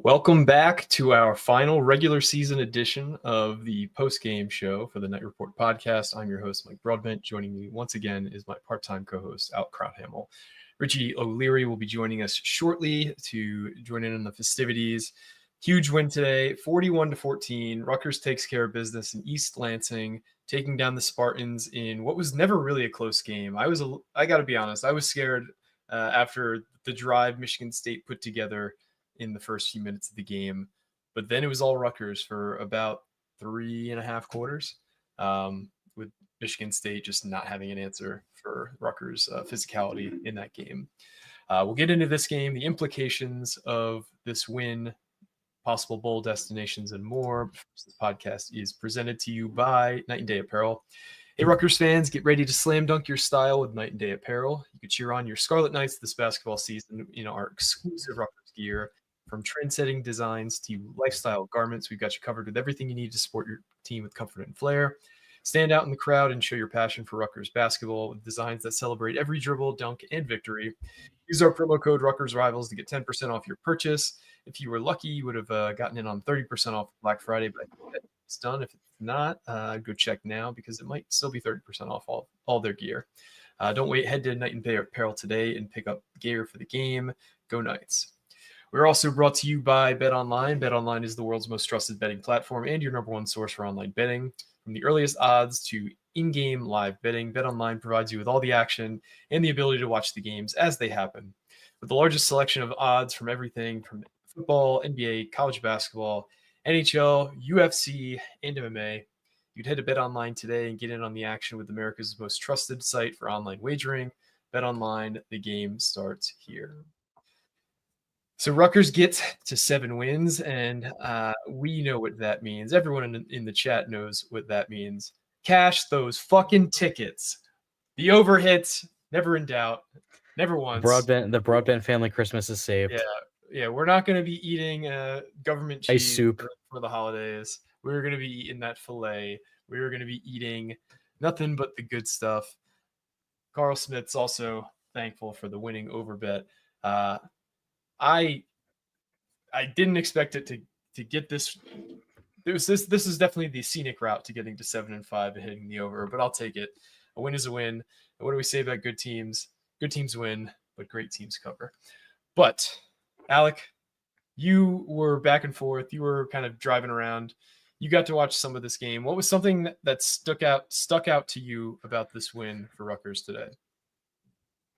Welcome back to our final regular season edition of the Postgame show for the Knight Report podcast. I'm your host, Mike Broadbent. Joining me once again is my part-time co-host, Al Krauthamel. Richie Oir will be joining us shortly to join in on the festivities. Huge win today, 41-14. Rutgers takes care of business in East Lansing, taking down the Spartans in what was never really a close game. I got to be honest, I was scared after the drive Michigan State put together in the first few minutes of the game. But then it was all Rutgers for about 3.5 quarters, with Michigan State just not having an answer for Rutgers' physicality in that game. We'll get into this game, the implications of this win, possible bowl destinations, and more. This podcast is presented to you by Knight and Day Apparel. Hey, Rutgers fans, get ready to slam dunk your style with Knight and Day Apparel. You can cheer on your Scarlet Knights this basketball season in our exclusive Rutgers gear. From trend-setting designs to lifestyle garments, we've got you covered with everything you need to support your team with comfort and flair. Stand out in the crowd and show your passion for Rutgers basketball with designs that celebrate every dribble, dunk, and victory. Use our promo code Rutgers Rivals to get 10% off your purchase. If you were lucky, you would have gotten in on 30% off Black Friday, but it's done. If it's not, go check now because it might still be 30% off all their gear. Don't wait. Head to Knight and Day Apparel today and pick up gear for the game. Go Knights. We're also brought to you by BetOnline. BetOnline is the world's most trusted betting platform and your number one source for online betting. From the earliest odds to in-game live betting, BetOnline provides you with all the action and the ability to watch the games as they happen. With the largest selection of odds from everything from football, NBA, college basketball, NHL, UFC, and MMA, you'd head to BetOnline today and get in on the action with America's most trusted site for online wagering. BetOnline, the game starts here. So Rutgers gets to 7 wins, and we know what that means. Everyone in the chat knows what that means. Cash those fucking tickets. The overhits, never in doubt, never once. The Broadbent family Christmas is saved. Yeah, we're not going to be eating government cheese soup for the holidays. We're going to be eating that filet. We're going to be eating nothing but the good stuff. Carl Smith's also thankful for the winning over bet. I didn't expect it to get this. This is definitely the scenic route to getting to 7-5 and hitting the over, but I'll take it. A win is a win. And what do we say about good teams? Good teams win, but great teams cover. But Alec, you were back and forth. You were kind of driving around. You got to watch some of this game. What was something that stuck out to you about this win for Rutgers today?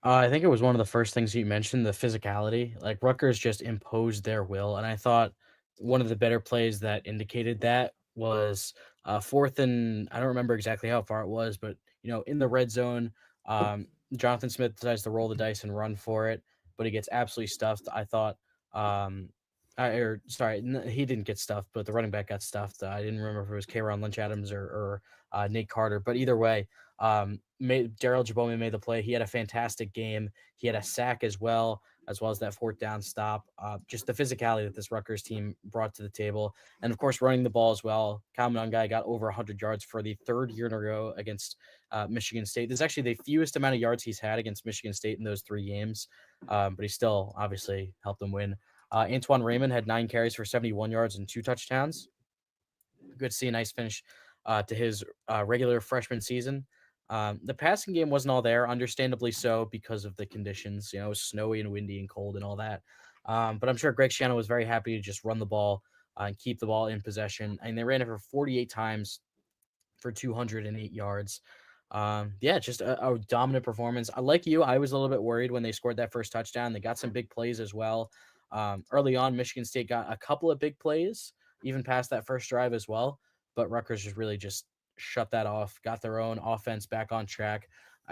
I think it was one of the first things you mentioned, the physicality. Like Rutgers just imposed their will, and I thought one of the better plays that indicated that was fourth and I don't remember exactly how far it was, but in the red zone, Jonathan Smith decides to roll the dice and run for it, but he gets absolutely stuffed. I thought, he didn't get stuffed, but the running back got stuffed. I didn't remember if it was K'Ron Lynch Adams or Nate Carter, but either way, Daryl Jabomi made the play. He had a fantastic game. He had a sack as well as that fourth down stop. Just the physicality that this Rutgers team brought to the table. And, of course, running the ball as well. Kyle Monangai got over 100 yards for the third year in a row against Michigan State. This is actually the fewest amount of yards he's had against Michigan State in those 3 games, but he still obviously helped them win. Antoine Raymond had 9 carries for 71 yards and 2 touchdowns. Good to see a nice finish to his regular freshman season. The passing game wasn't all there, understandably so, because of the conditions. It was snowy and windy and cold and all that. But I'm sure Greg Schiano was very happy to just run the ball and keep the ball in possession. And they ran it for 48 times for 208 yards. Just a dominant performance. Like you, I was a little bit worried when they scored that first touchdown. They got some big plays as well. Early on, Michigan State got a couple of big plays, even past that first drive as well. But Rutgers just shut that off, got their own offense back on track.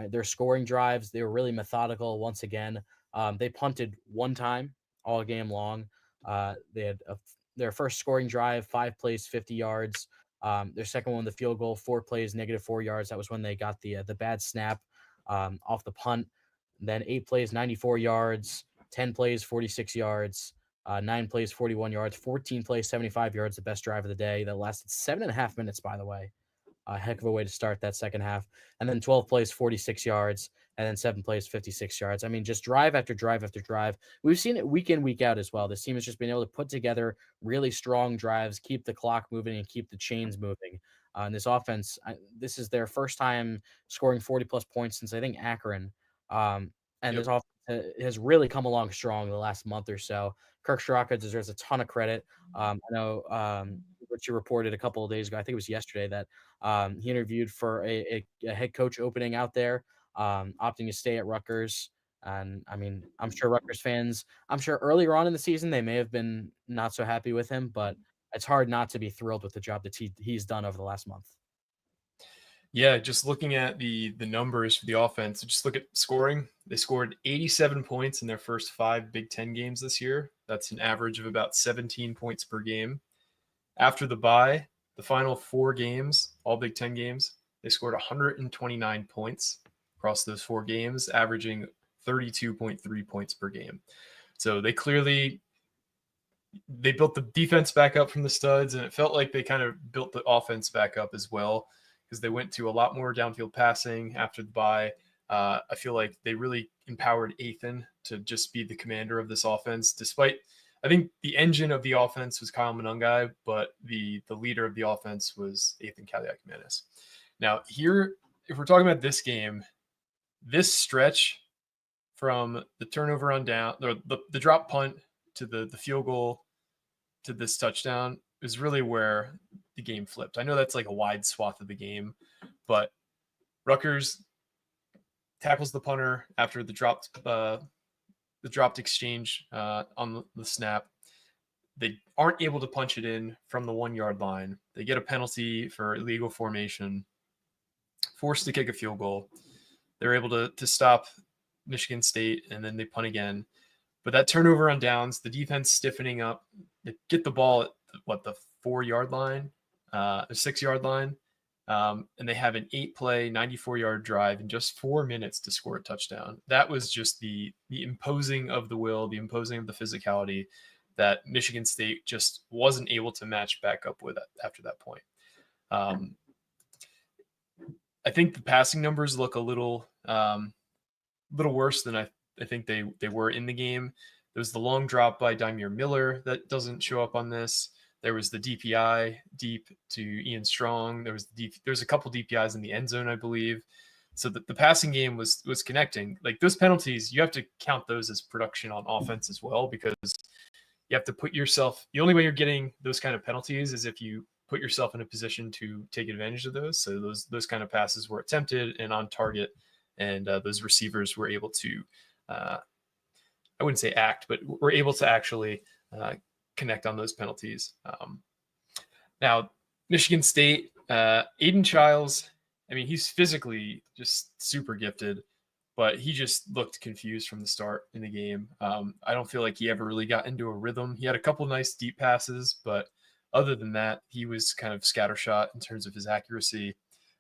Their scoring drives, they were really methodical once again. They punted 1 time all game long. They had their first scoring drive, 5 plays, 50 yards. Their second one, the field goal, 4 plays, -4 yards. That was when they got the bad snap off the punt. Then 8 plays, 94 yards, 10 plays, 46 yards, 9 plays, 41 yards, 14 plays, 75 yards, the best drive of the day. That lasted 7.5 minutes, by the way. A heck of a way to start that second half. And then 12 plays, 46 yards, and then 7 plays, 56 yards. I mean, just drive after drive after drive. We've seen it week in, week out as well. This team has just been able to put together really strong drives, keep the clock moving, and keep the chains moving. And this offense, this is their first time scoring 40 plus points since I think Akron. And Yep. this offense has really come along strong the last month or so. Kirk Straka deserves a ton of credit. I know Richie reported a couple of days ago, I think it was yesterday, that he interviewed for a head coach opening out there, opting to stay at Rutgers. And I mean, I'm sure Rutgers fans, I'm sure earlier on in the season, they may have been not so happy with him, but it's hard not to be thrilled with the job that he's done over the last month. Yeah, just looking at the numbers for the offense, just look at scoring. They scored 87 points in their first 5 Big Ten games this year. That's an average of about 17 points per game. After the bye, the final 4 games, all Big Ten games, they scored 129 points across those 4 games, averaging 32.3 points per game. So they built the defense back up from the studs, and it felt like they kind of built the offense back up as well, because they went to a lot more downfield passing after the bye. I feel like they really empowered Ethan to just be the commander of this offense, despite I think the engine of the offense was Kyle Monungai, but the leader of the offense was Ethan Kaliak-Manis. Now here, if we're talking about this game, this stretch from the turnover on down, the drop punt to the field goal to this touchdown is really where the game flipped. I know that's like a wide swath of the game, but Rutgers tackles the punter after the dropped exchange on the snap. They aren't able to punch it in from the 1-yard line. They get a penalty for illegal formation, forced to kick a field goal. They're able to stop Michigan State, and then they punt again. But that turnover on downs, the defense stiffening up, they get the ball at the 4-yard line, the 6-yard line, and they have an 8-play, 94-yard drive in just 4 minutes to score a touchdown. That was just the imposing of the will, the imposing of the physicality that Michigan State just wasn't able to match back up with after that point. I think the passing numbers look a little worse than I think they were in the game. There was the long drop by Dymere Miller that doesn't show up on this. There was the DPI deep to Ian Strong. There's a couple DPIs in the end zone, I believe. So the passing game was connecting. Like those penalties, you have to count those as production on offense as well, because you have to put yourself. The only way you're getting those kind of penalties is if you put yourself in a position to take advantage of those. So those kind of passes were attempted and on target, and those receivers were able to. I wouldn't say act, but we're able to actually connect on those penalties. Now, Michigan State, Aiden Childs, I mean, he's physically just super gifted, but he just looked confused from the start in the game. I don't feel like he ever really got into a rhythm. He had a couple nice deep passes, but other than that, he was kind of scattershot in terms of his accuracy.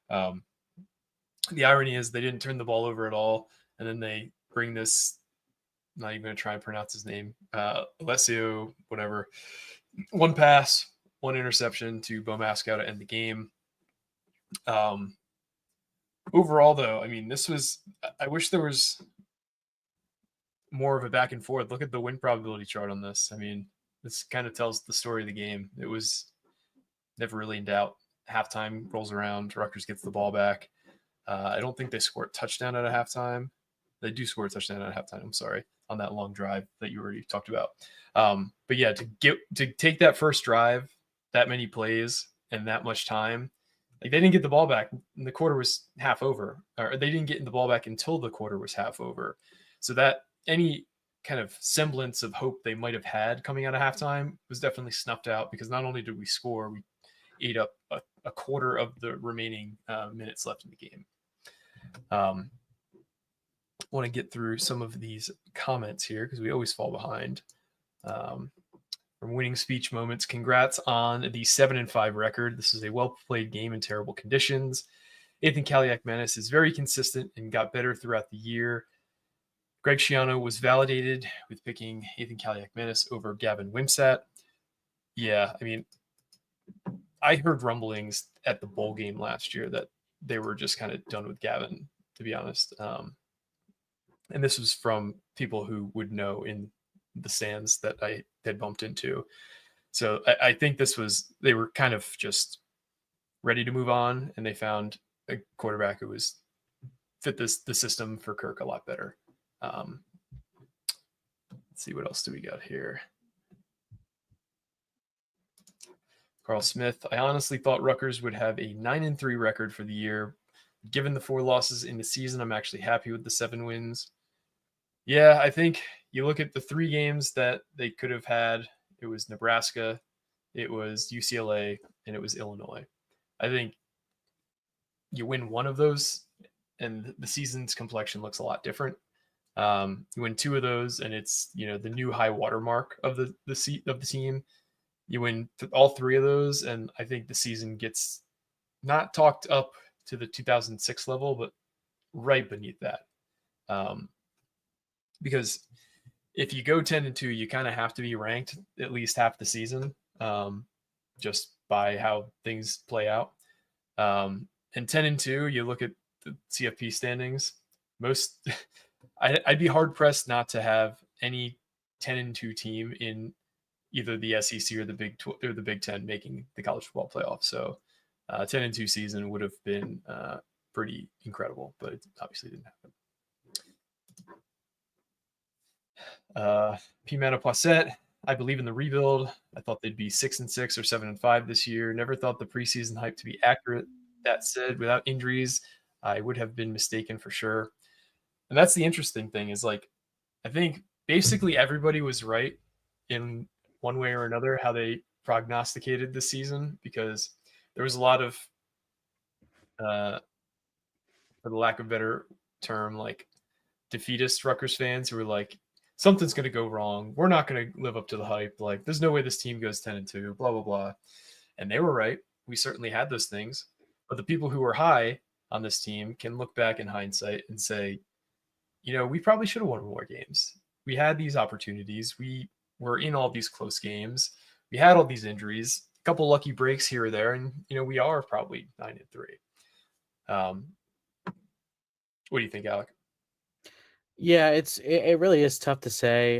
The irony is they didn't turn the ball over at all, and then they bring this, I'm not even going to try and pronounce his name, Alessio, whatever. 1 pass, 1 interception to Bo Mascow to end the game. Overall, though, I mean, I wish there was more of a back and forth. Look at the win probability chart on this. I mean, this kind of tells the story of the game. It was never really in doubt. Halftime rolls around, Rutgers gets the ball back. I don't think they score a touchdown at a halftime. They do score a touchdown at halftime, I'm sorry, on that long drive that you already talked about. But yeah, to take that first drive, that many plays and that much time, like they didn't get the ball back and the quarter was half over, or they didn't get the ball back until the quarter was half over. So that any kind of semblance of hope they might have had coming out of halftime was definitely snuffed out, because not only did we score, we ate up a quarter of the remaining minutes left in the game. Want to get through some of these comments here because we always fall behind. From Winning Speech Moments, congrats on the 7-5 record. This is a well-played game in terrible conditions. Ethan Kaliak-Manis is very consistent and got better throughout the year. Greg Schiano was validated with picking Ethan Kaliak-Manis over Gavin Wimsatt. Yeah, I mean, I heard rumblings at the bowl game last year that they were just kind of done with Gavin, to be honest. And this was from people who would know in the stands that I had bumped into. So I think they were kind of just ready to move on, and they found a quarterback who was fit the system for Kirk a lot better. Let's see, what else do we got here? Carl Smith, I honestly thought Rutgers would have a 9-3 record for the year. Given the 4 losses in the season, I'm actually happy with the 7 wins. Yeah, I think you look at the 3 games that they could have had. It was Nebraska, it was UCLA, and it was Illinois. I think you win one of those, and the season's complexion looks a lot different. You win 2 of those, and it's the new high watermark of the seat of the team. You win all 3 of those, and I think the season gets not talked up to the 2006 level, but right beneath that. Because if you go 10-2, you kind of have to be ranked at least half the season, just by how things play out. And 10-2, you look at the CFP standings. I'd be hard pressed not to have any 10-2 team in either the SEC or the Big Ten making the college football playoff. So 10-2 season would have been pretty incredible, but it obviously didn't happen. P. Manapoisette, I believe in the rebuild. I thought they'd be 6-6 or 7-5 this year. Never thought the preseason hype to be accurate. That said, without injuries, I would have been mistaken for sure. And that's the interesting thing is, like, I think basically everybody was right in one way or another how they prognosticated the season, because there was a lot of, for the lack of a better term, like defeatist Rutgers fans who were like, something's going to go wrong. We're not going to live up to the hype. Like, there's no way this team goes 10-2, blah, blah, blah. And they were right. We certainly had those things. But the people who were high on this team can look back in hindsight and say, we probably should have won more games. We had these opportunities. We were in all these close games. We had all these injuries, a couple lucky breaks here or there, and we are probably 9-3. What do you think, Alec? Yeah, it really is tough to say.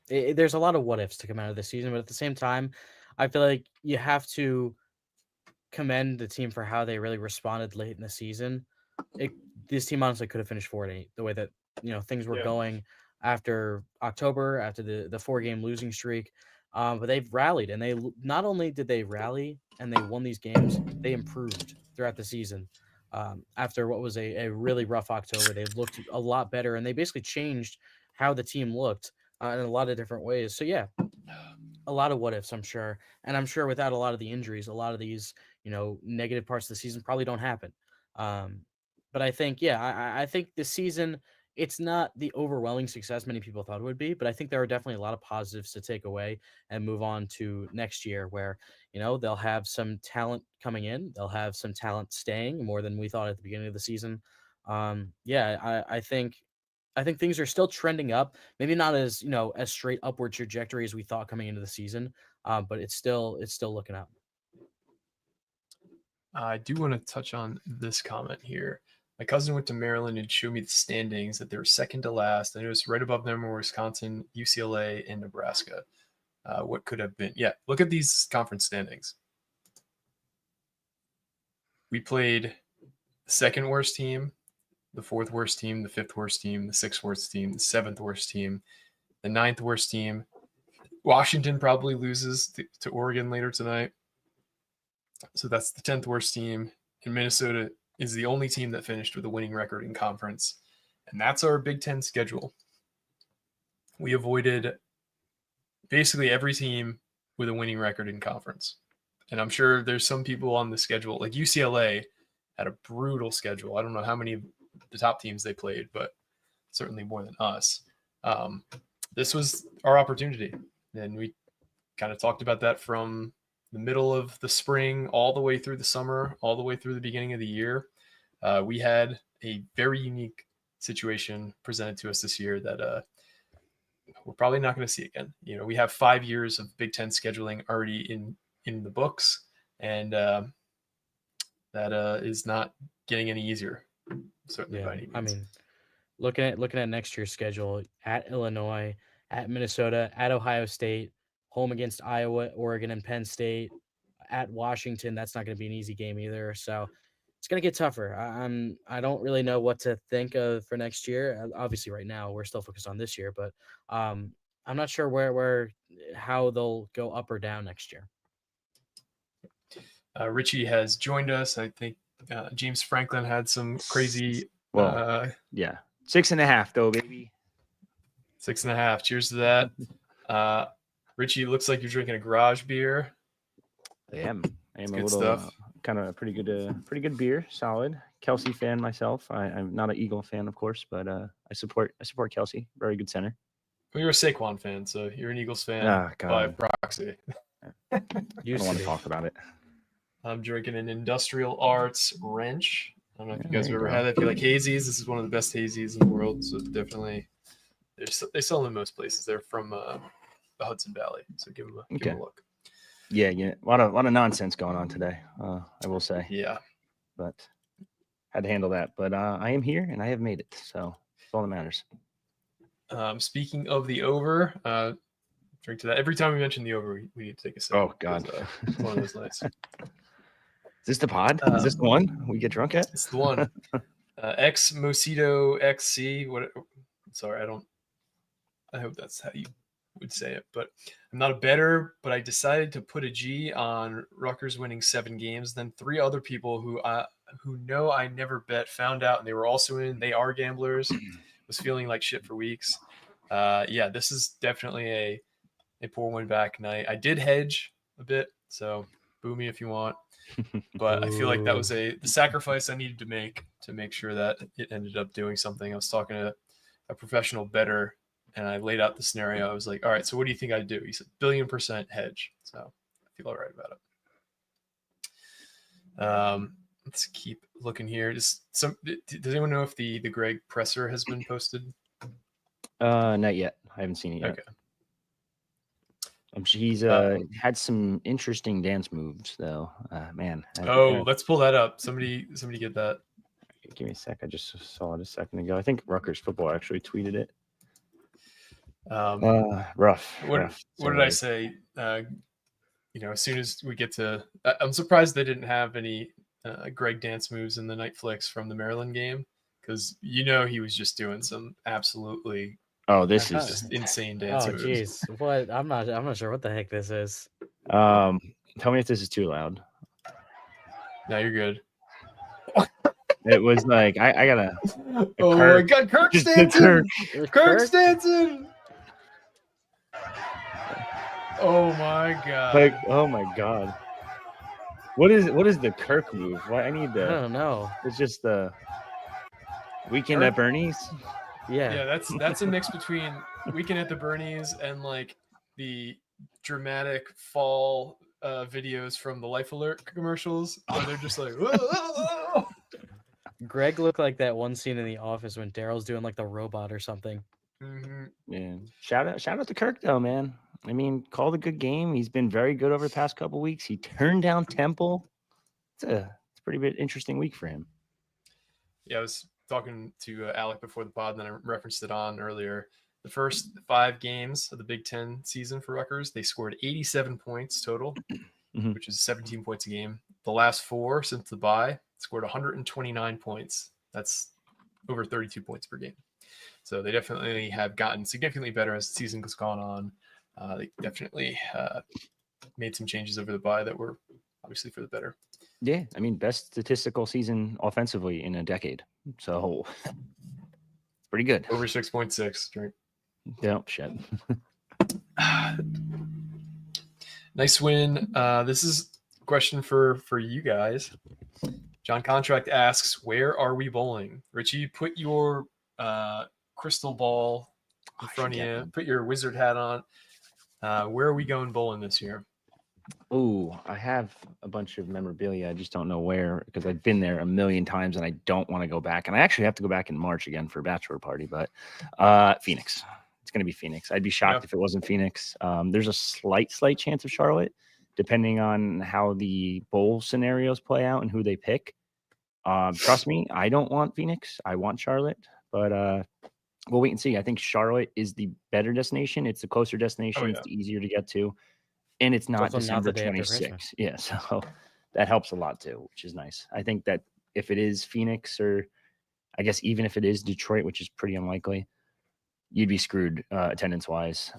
There's a lot of what ifs to come out of the season, but at the same time, I feel like you have to commend the team for how they really responded late in the season. This team honestly could have finished 4-8 the way that things were going after October, after the 4-game losing streak. But they've rallied, and they not only did they rally and they won these games, they improved throughout the season. After what was a really rough October, they looked a lot better, and they basically changed how the team looked in a lot of different ways. So yeah, a lot of what ifs, I'm sure, and I'm sure without a lot of the injuries, a lot of these negative parts of the season probably don't happen. But I think, yeah, I think the season, it's not the overwhelming success many people thought it would be, but I think there are definitely a lot of positives to take away and move on to next year where, they'll have some talent coming in. They'll have some talent staying more than we thought at the beginning of the season. I think things are still trending up. Maybe not as, as straight upward trajectory as we thought coming into the season, but it's still looking up. I do want to touch on this comment here. My cousin went to Maryland and showed me the standings that they were second to last. And it was right above them were Wisconsin, UCLA, and Nebraska. What could have been? Yeah, look at these conference standings. We played the second worst team, the fourth worst team, the fifth worst team, the sixth worst team, the seventh worst team, the ninth worst team. Washington probably loses to Oregon later tonight. So that's the 10th worst team. And Minnesota is the only team that finished with a winning record in conference. And that's our Big Ten schedule. We avoided basically every team with a winning record in conference. And I'm sure there's some people on the schedule, like UCLA had a brutal schedule. I don't know how many of the top teams they played, but certainly more than us. This was our opportunity. And we kind of talked about that from the middle of the spring, all the way through the summer, all the way through the beginning of the year. We had a very unique situation presented to us this year that we're probably not going to see again. We have 5 years of Big Ten scheduling already in in the books, and that is not getting any easier. Certainly by any means. I mean, looking at next year's schedule, at Illinois, at Minnesota, at Ohio State, home against Iowa, Oregon, and Penn State, at Washington. That's not going to be an easy game either. So it's going to get tougher. I don't really know what to think of for next year. Obviously, right now we're still focused on this year, but I'm not sure how they'll go up or down next year. Richie has joined us. I think James Franklin had some crazy. Yeah, 6.5 though, baby. 6.5. Cheers to that. Richie, looks like you're drinking a garage beer. I am It's a good little stuff. kind of pretty good beer, solid. Kelsey fan myself. I'm not an Eagle fan, of course, but I support Kelsey. Very good center. Well, you're a Saquon fan, so you're an Eagles fan by proxy. I don't want to talk about it. I'm drinking an Industrial Arts Wrench. I don't know if you guys have ever go. had that. If you like hazies, this is one of the best hazies in the world. So definitely, they sell them in most places. They're from the Hudson Valley, so give them a look. Yeah, a lot of nonsense going on today. I will say. Yeah, but had to handle that. But I am here and I have made it, so that's all that matters. Speaking of the over, drink to that. Every time we mention the over, we need to take a sip. Oh God, it's one of those nights. Is this the pod? Is this the one we get drunk at? It's the one. X Mosito XC. What? Sorry, I hope that's how you would say it. But I'm not a bettor, but I decided to put a G on Rutgers winning 7 games. Then 3 other people who know I never bet found out, and they were also in. They are gamblers. Was feeling like shit for weeks. Yeah, this is definitely a poor win back night. I did hedge a bit, so boo me if you want. But I feel like that was the sacrifice I needed to make sure that it ended up doing something. I was talking to a professional bettor, and I laid out the scenario. I was like, all right, so what do you think I'd do? He said, 1,000,000,000% hedge. So I feel all right about it. Let's keep looking here. Does anyone know if the Greg presser has been posted? Not yet. I haven't seen it yet. Okay. He's had some interesting dance moves though. Man. Let's pull that up. Somebody get that. Give me a sec. I just saw it a second ago. I think Rutgers Football actually tweeted it. Rough. What did I say? As soon as we get to, I'm surprised they didn't have any Greg dance moves in the night flicks from the Maryland game, because he was just doing some absolutely. Oh, this is just insane dance moves. Oh, jeez. What? I'm not sure what the heck this is. Tell me if this is too loud. No, you're good. It was like I gotta. Oh my God, Kirk's dancing! Kirk's dancing! Oh my God! Like, oh my God! What is the Kirk move? Why I need the. I don't know. It's just the Weekend at Bernie's. Yeah, that's a mix between Weekend at the Bernie's and like the dramatic fall videos from the Life Alert commercials, where they're just like, whoa, whoa, whoa. Greg looked like that one scene in The Office when Daryl's doing like the robot or something. Mm-hmm. Yeah, shout out to Kirk though, man. I mean, called a good game. He's been very good over the past couple weeks. He turned down Temple. It's a pretty bit interesting week for him. Yeah, I was talking to Alec before the pod, and then I referenced it on earlier. The first 5 games of the Big Ten season for Rutgers, they scored 87 points total, which is 17 points a game. The last 4 since the bye scored 129 points. That's over 32 points per game. So they definitely have gotten significantly better as the season has gone on. They definitely made some changes over the bye that were obviously for the better. Yeah, I mean, best statistical season offensively in a decade. So pretty good. Over 6.6. Drink. Yeah, shit. Nice win. This is a question for you guys. John Contract asks, where are we bowling? Richie, put your crystal ball in front of you. Put your wizard hat on. Where are we going bowling this year? Oh, I have a bunch of memorabilia. I just don't know where, because I've been there a million times and I don't want to go back. And I actually have to go back in March again for a bachelor party, but Phoenix. It's going to be Phoenix. I'd be shocked if it wasn't Phoenix. There's a slight chance of Charlotte, depending on how the bowl scenarios play out and who they pick. Trust me, I don't want Phoenix. I want Charlotte, but we'll wait and see. I think Charlotte is the better destination. It's the closer destination. It's easier to get to, and it's not December 26th. Yeah, so that helps a lot too, which is nice. I think that if it is Phoenix, or I guess even if it is Detroit, which is pretty unlikely, you'd be screwed attendance-wise.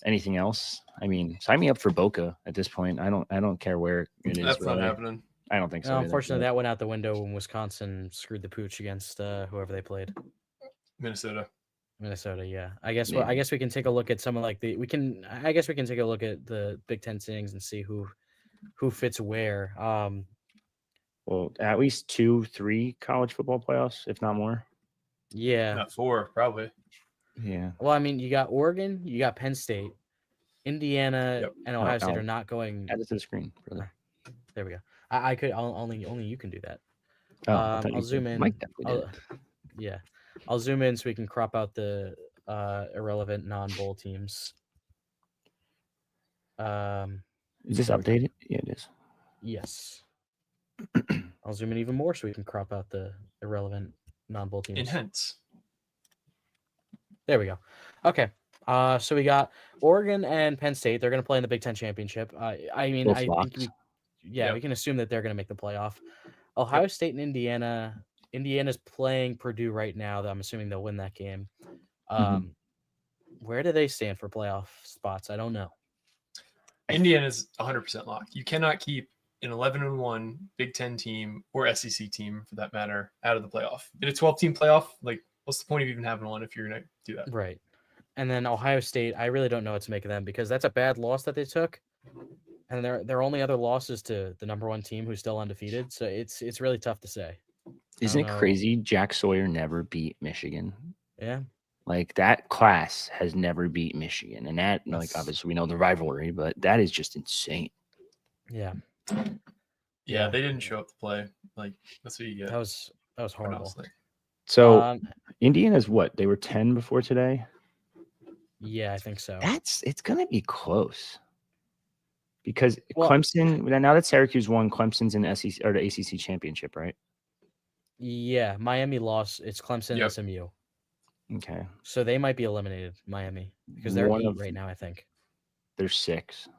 Anything else? I mean, sign me up for Boca at this point. I don't care where it is. That's not happening. I don't think so. No, unfortunately, that went out the window when Wisconsin screwed the pooch against whoever they played. Minnesota, yeah. I guess we can take a look at some of like I guess we can take a look at the Big Ten standings and see who fits where. Well, at least 2-3 college football playoffs, if not more. Yeah, not 4, probably. Yeah. Well, I mean, you got Oregon, you got Penn State, Indiana, and Ohio State are not going. Add it to the screen, brother. There we go. I could only you can do that. I'll zoom in. Yeah, I'll zoom in so we can crop out the irrelevant non-bowl teams. Is this updated? Yeah, it is. Yes. I'll zoom in even more so we can crop out the irrelevant non-bowl teams. Enhance. There we go. Okay. So we got Oregon and Penn State. They're going to play in the Big Ten championship. I mean, I think we can assume that they're going to make the playoff. Ohio State and Indiana. Indiana's playing Purdue right now. I'm assuming they'll win that game. Where do they stand for playoff spots? I don't know. Indiana's 100% locked. You cannot keep an 11-1 Big Ten team or SEC team, for that matter, out of the playoff. In a 12-team playoff, like, what's the point of even having one if you're going to do that? Right. And then Ohio State, I really don't know what to make of them because that's a bad loss that they took. And their only other losses to the number 1 team who's still undefeated. So it's really tough to say. Isn't it crazy? Jack Sawyer never beat Michigan. Yeah. Like, that class has never beat Michigan. And that, like, obviously we know the rivalry, but that is just insane. Yeah. Yeah, they didn't show up to play. Like, that's what you get. That was horrible. Honestly. So Indiana's what? They were 10 before today? Yeah, I think so. It's gonna be close. Because Clemson, now that Syracuse won, Clemson's in the SEC or the ACC championship, right? Yeah, Miami lost. It's Clemson, SMU. Okay. So they might be eliminated, Miami, because they're 8 right now, I think. They're 6.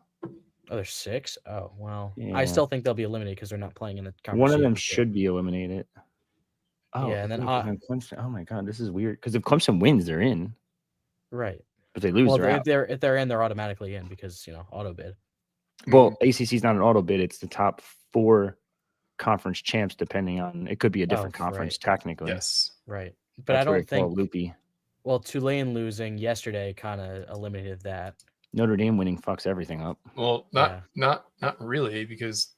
Oh, they're 6? Oh, well. Yeah. I still think they'll be eliminated because they're not playing in the conference. One of them should be eliminated. Oh, yeah, and then Clemson. Oh my God, this is weird. Because if Clemson wins, they're in. Right. If they lose, they're out. If they're in, they're automatically in because auto bid. Well, ACC is not an auto bid; it's the top 4 conference champs. Depending on, it could be a different conference technically. Yes, right. But that's I don't think loopy. Well, Tulane losing yesterday kind of eliminated that. Notre Dame winning fucks everything up. Well, not really, because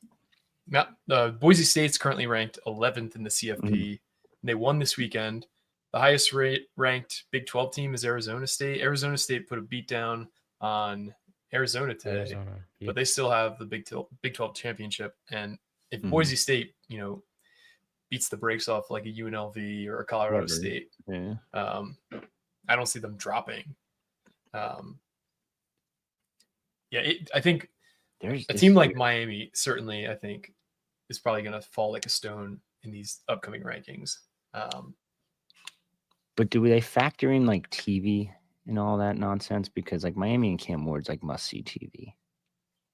Boise State's currently ranked 11th in the CFP. They won this weekend. The highest ranked Big 12 team is Arizona State. Arizona State put a beat down on Arizona today, but they still have the Big 12 championship. And if Boise State, beats the brakes off like a UNLV or a Colorado State, I don't see them dropping. I think a team like Miami certainly, I think, is probably going to fall like a stone in these upcoming rankings. But do they factor in like TV and all that nonsense? Because like Miami and Cam Ward's like must-see TV.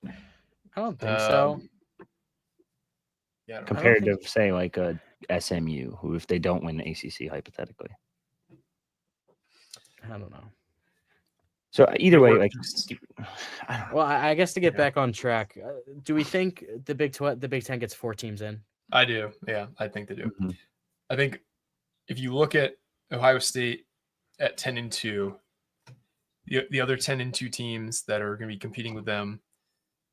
I don't think so. Yeah, compared to say like a SMU, who if they don't win the ACC hypothetically. I don't know. So either way, like, well, I guess to get back on track, do we think the Big Ten gets 4 teams in? I do. Yeah, I think they do. I think if you look at Ohio State at 10-2, the other 10-2 teams that are going to be competing with them,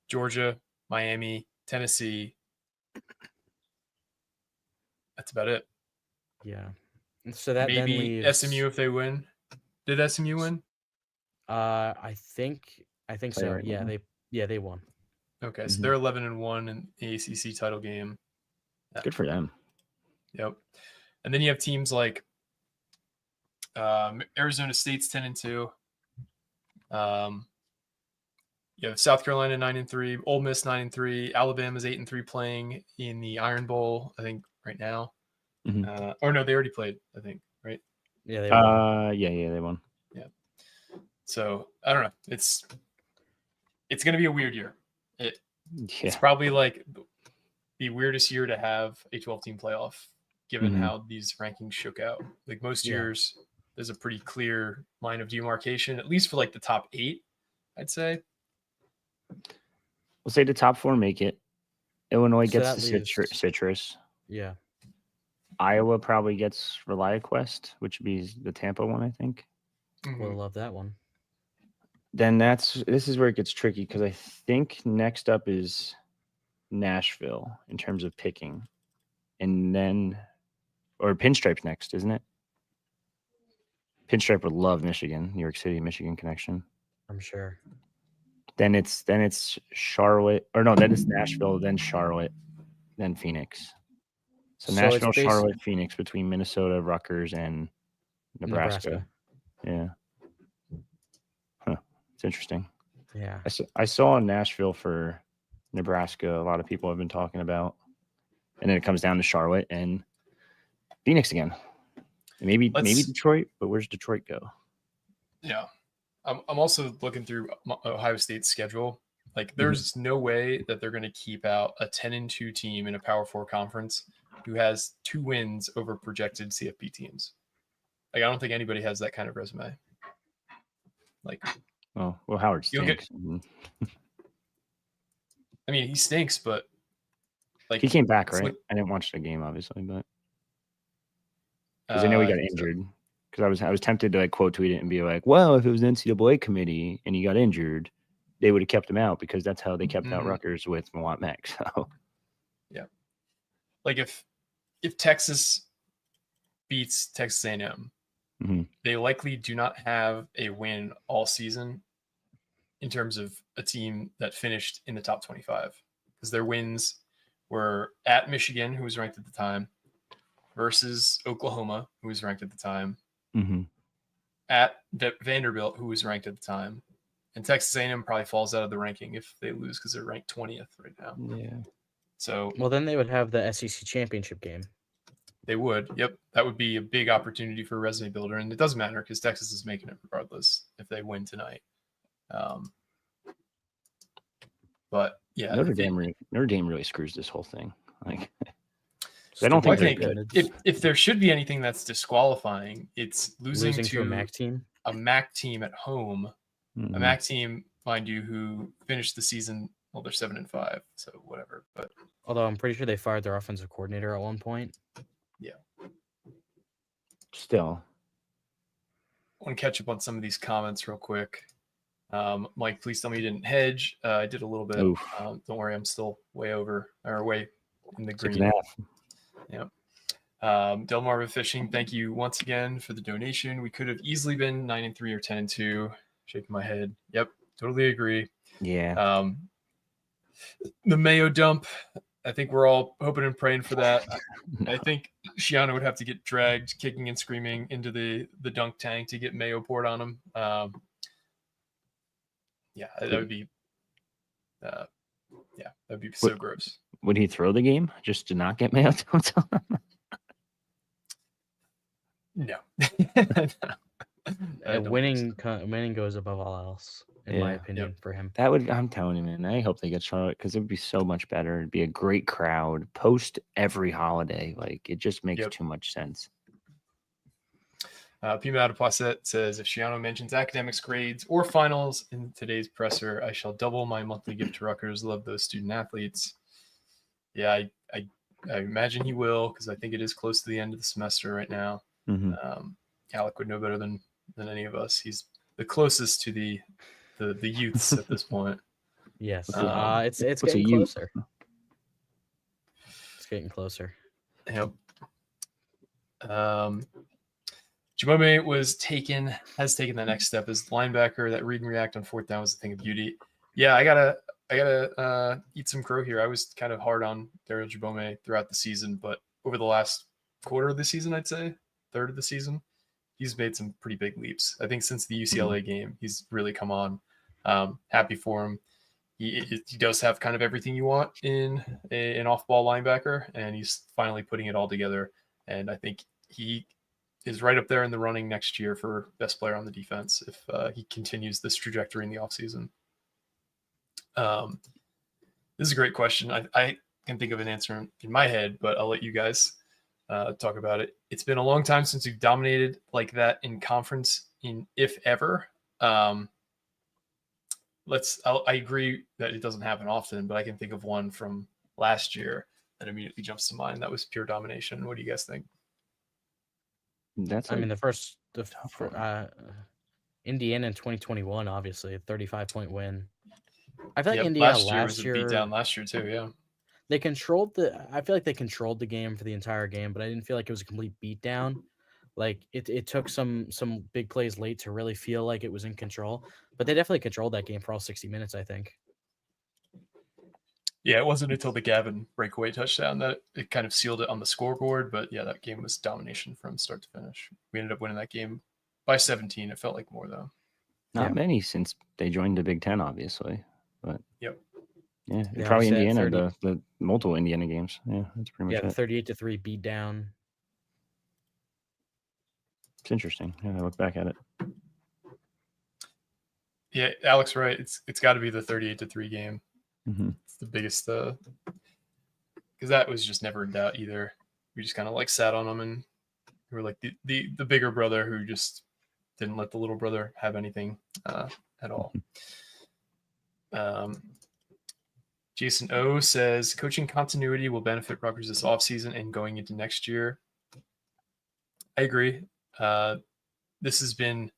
Georgia, Miami, Tennessee. That's about it. Yeah. So that maybe then leaves SMU if they win. Did SMU win? I think so. Right yeah, now. they won. Okay, so they're 11-1 in the ACC title game. Good for them. Yep. And then you have teams like Arizona State's 10-2. You have South Carolina 9-3, Ole Miss 9-3, Alabama's 8-3 playing in the Iron Bowl, I think, right now. Or no, they already played, I think, right? Yeah, they won. Yeah, they won. Yeah. So I don't know. It's going to be a weird year. It's probably like the weirdest year to have a 12-team playoff, given how these rankings shook out. Like most years, there's a pretty clear line of demarcation, at least for like the top 8, I'd say. We'll say the top 4 make it. Illinois So gets that the leaves- citrus. Yeah. Iowa probably gets ReliaQuest, which would be the Tampa one, I think. We'll love that one. Then this is where it gets tricky because I think next up is Nashville in terms of picking. And then, or Pinstripe's next, isn't it? Pinstripe would love Michigan, New York City, Michigan connection. I'm sure. Then it's Charlotte, or no, then it's Nashville, then Charlotte, then Phoenix. So Nashville, Charlotte, Phoenix between Minnesota, Rutgers, and Nebraska. Yeah. Huh. It's interesting. Yeah. I saw Nashville for Nebraska. A lot of people have been talking about. And then it comes down to Charlotte and Phoenix again. And maybe Detroit, but where's Detroit go? Yeah. I'm also looking through Ohio State's schedule. Like, there's no way that they're going to keep out a 10-2 team in a Power 4 conference who has 2 wins over projected CFP teams. Like, I don't think anybody has that kind of resume. Like, well, Howard stinks. I mean, he stinks, but like he came back, right? I didn't watch the game, obviously, but because I know he got injured. Because I was tempted to like quote tweet it and be like, well, if it was the NCAA committee and he got injured, they would have kept him out because that's how they kept out Rutgers with Mawat Mek. So yeah, like if Texas beats Texas A&M, they likely do not have a win all season in terms of a team that finished in the top 25, because their wins were at Michigan, who was ranked at the time, versus Oklahoma, who was ranked at the time, at Vanderbilt, who was ranked at the time, and Texas A&M probably falls out of the ranking if they lose because they're ranked 20th right now. Yeah. So well, then they would have the SEC championship game. They would. Yep. That would be a big opportunity for a resume builder. And it doesn't matter because Texas is making it regardless if they win tonight. But yeah, Notre Dame really screws this whole thing. Like, I don't think they're good. If there should be anything that's disqualifying, it's losing to a MAC team. A MAC team at home. A MAC team, mind you, who finished the season. Well, they're 7-5, so whatever. But although I'm pretty sure they fired their offensive coordinator at one point. Yeah. Still. I want to catch up on some of these comments real quick. Mike, please tell me you didn't hedge. I did a little bit. Don't worry, I'm still way in the green. 6.5. Yeah. Del Marva Fishing, thank you once again for the donation. We could have easily been 9-3 or 10-2. Shaking my head. Yep, totally agree. Yeah. The Mayo dump, I think we're all hoping and praying for that. I think Schiano would have to get dragged kicking and screaming into the dunk tank to get Mayo poured on him. Yeah, that would be so gross. Would he throw the game just to not get Mayo dumped on him? No. Winning goes above all else, in my opinion, for him. I'm telling you, man, I hope they get Charlotte because it would be so much better. It'd be a great crowd post every holiday. Like, it just makes too much sense. Pima Adepoisette says, if Schiano mentions academics, grades, or finals in today's presser, I shall double my monthly gift to Rutgers. Love those student athletes. Yeah, I imagine he will, because I think it is close to the end of the semester right now. Alec would know better than any of us. He's the closest to the youths at this point. Yes, it's getting closer. It's getting closer. Yep. Jimome has taken the next step as linebacker. That read and react on fourth down was a thing of beauty. Yeah, I gotta eat some crow here. I was kind of hard on Daryl Jabome throughout the season, but over the last quarter of the season, I'd say third of the season, he's made some pretty big leaps. I think since the UCLA game, he's really come on. Happy for him. He does have kind of everything you want in an off-ball linebacker, and he's finally putting it all together. And I think he is right up there in the running next year for best player on the defense if he continues this trajectory in the offseason. This is a great question. I can think of an answer in my head, but I'll let you guys talk about it. It's been a long time since we've dominated like that in conference, if ever. I agree that it doesn't happen often, but I can think of one from last year that immediately jumps to mind. That was pure domination. What do you guys think? I mean, Indiana in 2021, obviously a 35-point win. I feel like Indiana last year was a beatdown last year too. Yeah, I feel like they controlled the game for the entire game, but I didn't feel like it was a complete beatdown. Like it took some big plays late to really feel like it was in control, but they definitely controlled that game for all 60 minutes, I think. Yeah, it wasn't until the Gavin breakaway touchdown that it kind of sealed it on the scoreboard. But yeah, that game was domination from start to finish. We ended up winning that game by 17. It felt like more though. Not many since they joined the Big Ten, obviously. But yep. Yeah, probably Indiana, the multiple Indiana games. Yeah, that's pretty much it. 38-3 beat down. It's interesting. Yeah, I look back at it. Yeah, Alex, right. It's got to be the 38-3 game. Mm-hmm. It's the biggest, because that was just never in doubt either. We just kind of like sat on them, and we were like the bigger brother who just didn't let the little brother have anything at all. Jason O says coaching continuity will benefit Rutgers this offseason and going into next year. I agree. This has been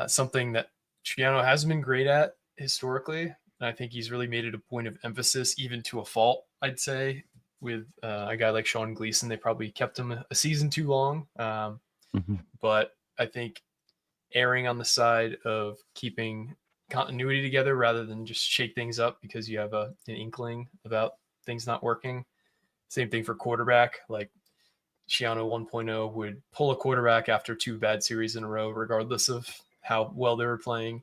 something that Schiano hasn't been great at historically. And I think he's really made it a point of emphasis, even to a fault, I'd say, with a guy like Sean Gleason. They probably kept him a season too long. But I think erring on the side of keeping continuity together rather than just shake things up because you have an inkling about things not working. Same thing for quarterback. Like Schiano 1.0 would pull a quarterback after 2 bad series in a row, regardless of how well they were playing.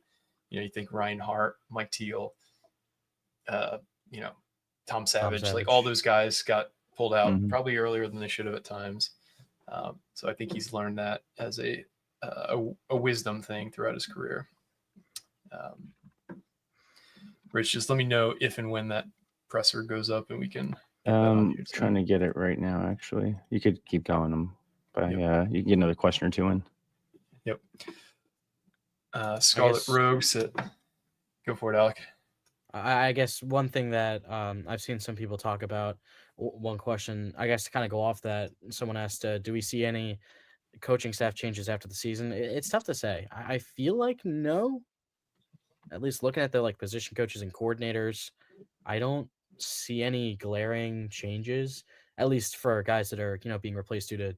You think Ryan Hart, Mike Teal, Tom Savage, like all those guys got pulled out probably earlier than they should have at times. So I think he's learned that as a wisdom thing throughout his career. Rich, just let me know if and when that presser goes up and we can. Trying to get it right now. Actually, you could keep going them, but you can get another question or two in. Yep. Scarlet Rogue said, "Go for it, Alec." I guess one thing that I've seen some people talk about. One question, I guess, to kind of go off that, someone asked, "Do we see any coaching staff changes after the season?" It's tough to say. I feel like no. At least looking at the position coaches and coordinators, I don't see any glaring changes. At least for guys that are being replaced due to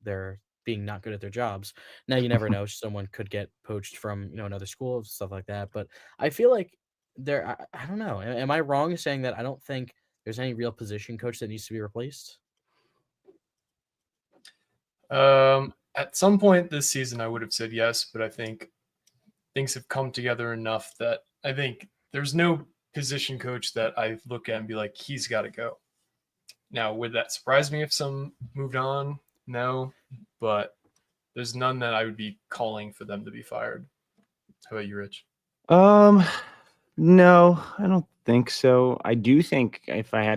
they're being not good at their jobs. Now you never know; someone could get poached from another school, stuff like that. But I feel like I don't know. Am I wrong in saying that I don't think there's any real position coach that needs to be replaced? At some point this season, I would have said yes, but I think things have come together enough that I think there's no position coach that I look at and be like, he's got to go. Now, would that surprise me if some moved on? No, but there's none that I would be calling for them to be fired. How about you, Rich? No, I don't think so. I do think if I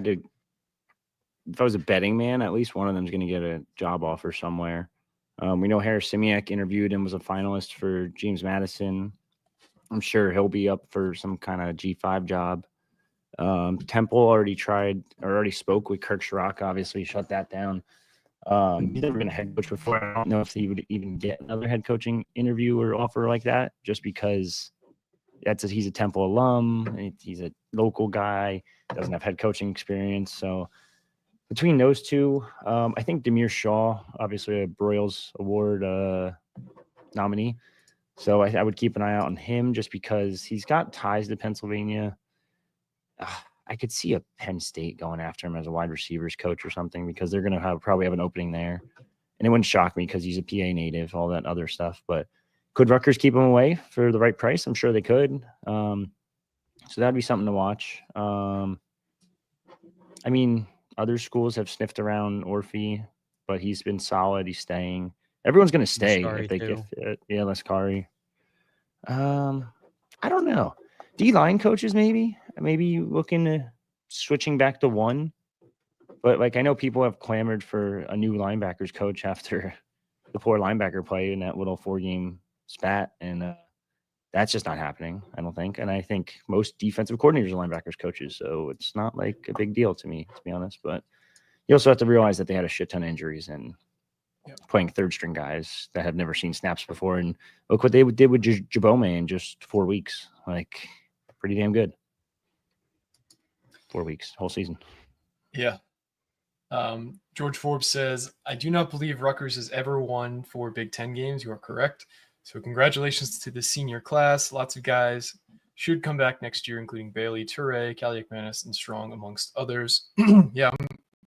was a betting man, at least one of them is going to get a job offer somewhere. We know Harris Simiak interviewed and was a finalist for James Madison. I'm sure he'll be up for some kind of G5 job. Temple already spoke with Kirk Schrock, obviously shut that down. He's never been a head coach before. I don't know if he would even get another head coaching interview or offer like that, just because he's a Temple alum. He's a local guy, doesn't have head coaching experience. So between those two, I think Demir Shaw, obviously a Broyles Award nominee. So I would keep an eye out on him just because he's got ties to Pennsylvania. I could see a Penn State going after him as a wide receivers coach or something because they're going to probably have an opening there. And it wouldn't shock me because he's a PA native, all that other stuff. But Could Rutgers keep him away for the right price? I'm sure they could. So that'd be something to watch. I mean, other schools have sniffed around Orphe, but he's been solid. He's staying. Everyone's going to stay if they get fit. Yeah, Lascari. I don't know. D-line coaches maybe looking to switching back to one. But, like, I know people have clamored for a new linebackers coach after the poor linebacker play in that little 4-game spat, and that's just not happening, I don't think. And I think most defensive coordinators are linebackers coaches, so it's not, like, a big deal to me, to be honest. But you also have to realize that they had a shit ton of injuries and playing third-string guys that have never seen snaps before. And look what they did with Jabome in just 4 weeks. Like, pretty damn good. 4 weeks, whole season. Yeah. George Forbes says, I do not believe Rutgers has ever won 4 Big Ten games. You are correct. So congratulations to the senior class. Lots of guys should come back next year, including Bailey, Toure, Kaliakmanis, and Strong, amongst others. Yeah,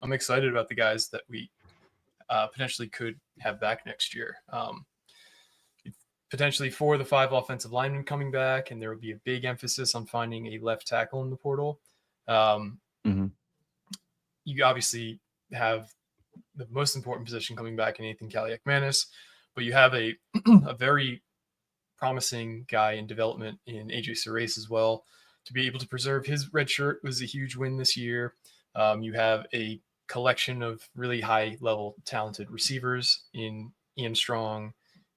I'm excited about the guys that we potentially could have back next year. Potentially 4 of the 5 offensive linemen coming back, and there will be a big emphasis on finding a left tackle in the portal. You obviously have the most important position coming back in Nathan Kaliakmanis, but you have a very promising guy in development in AJ Serace as well. To be able to preserve his red shirt was a huge win this year. You have a collection of really high-level talented receivers in Ian Strong,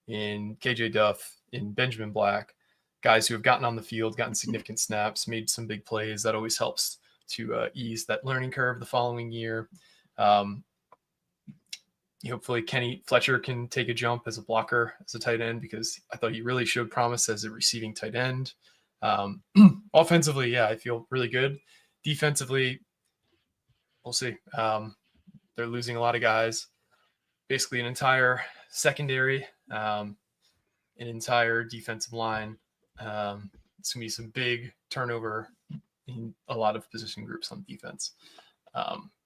in KJ Duff, in Benjamin Black, guys who have gotten on the field, gotten significant snaps, made some big plays. That always helps to ease that learning curve the following year. Hopefully Kenny Fletcher can take a jump as a blocker, as a tight end, because I thought he really showed promise as a receiving tight end. Offensively, yeah, I feel really good. Defensively, we'll see. They're losing a lot of guys, basically an entire secondary, an entire defensive line. It's going to be some big turnover in a lot of position groups on defense.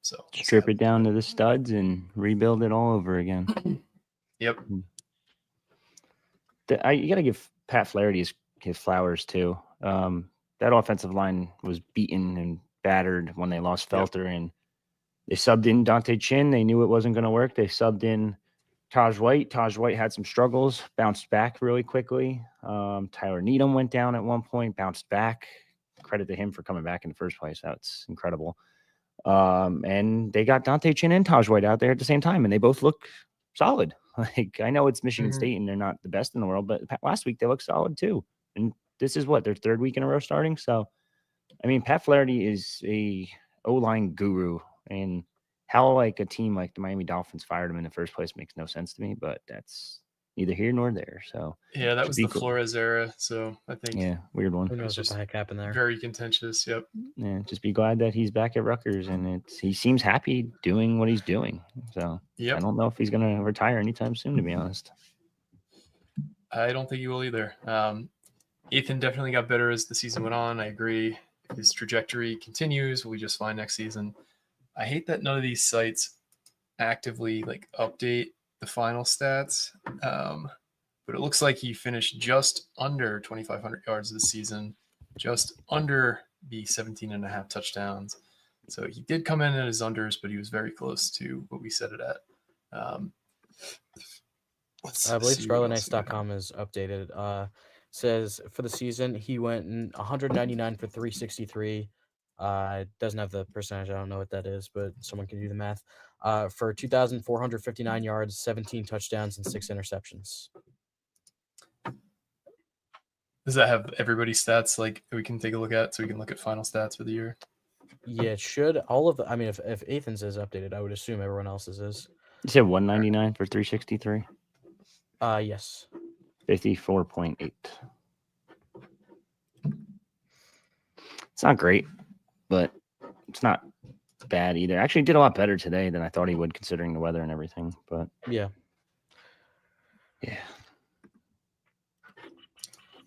So strip it down to the studs and rebuild it all over again. Yep. You got to give Pat Flaherty his flowers too. That offensive line was beaten and battered when they lost Felter, and they subbed in Dante Chin. They knew it wasn't going to work. They subbed in Taj White. Taj White had some struggles, bounced back really quickly. Tyler Needham went down at one point, bounced back. Credit to him for coming back in the first place. That's incredible. And they got Dante Chin and Taj White out there at the same time, and they both look solid. Like, I know it's Michigan State and they're not the best in the world, but last week they looked solid too. And this is their 3rd week in a row starting. So, I mean, Pat Flaherty is a O-line guru, and how like a team like the Miami Dolphins fired him in the first place makes no sense to me, but that's neither here nor there. So yeah, that was the Flores era. So I think weird one. Who knows what the heck happened there? Very contentious. Yep. Yeah, just be glad that he's back at Rutgers, and he seems happy doing what he's doing. So I don't know if he's going to retire anytime soon, to be honest. I don't think he will either. Ethan definitely got better as the season went on. I agree. If his trajectory continues, we'll be just fine next season. I hate that none of these sites actively update the final stats. But it looks like he finished just under 2,500 yards this season, just under the 17.5 touchdowns. So he did come in at his unders, but he was very close to what we set it at. I believe ScarletKnights.com is updated. Says for the season, he went 199 for 363. Doesn't have the percentage. I don't know what that is, but someone can do the math. For 2,459 yards, 17 touchdowns, and 6 interceptions. Does that have everybody's stats we can take a look at so we can look at final stats for the year? Yeah, it should. All of the, I mean, if Ethan's is updated, I would assume everyone else's is. You said 199 for 363? Yes. 54.8. It's not great, but it's not bad either. Actually did a lot better today than I thought he would, considering the weather and everything. But yeah.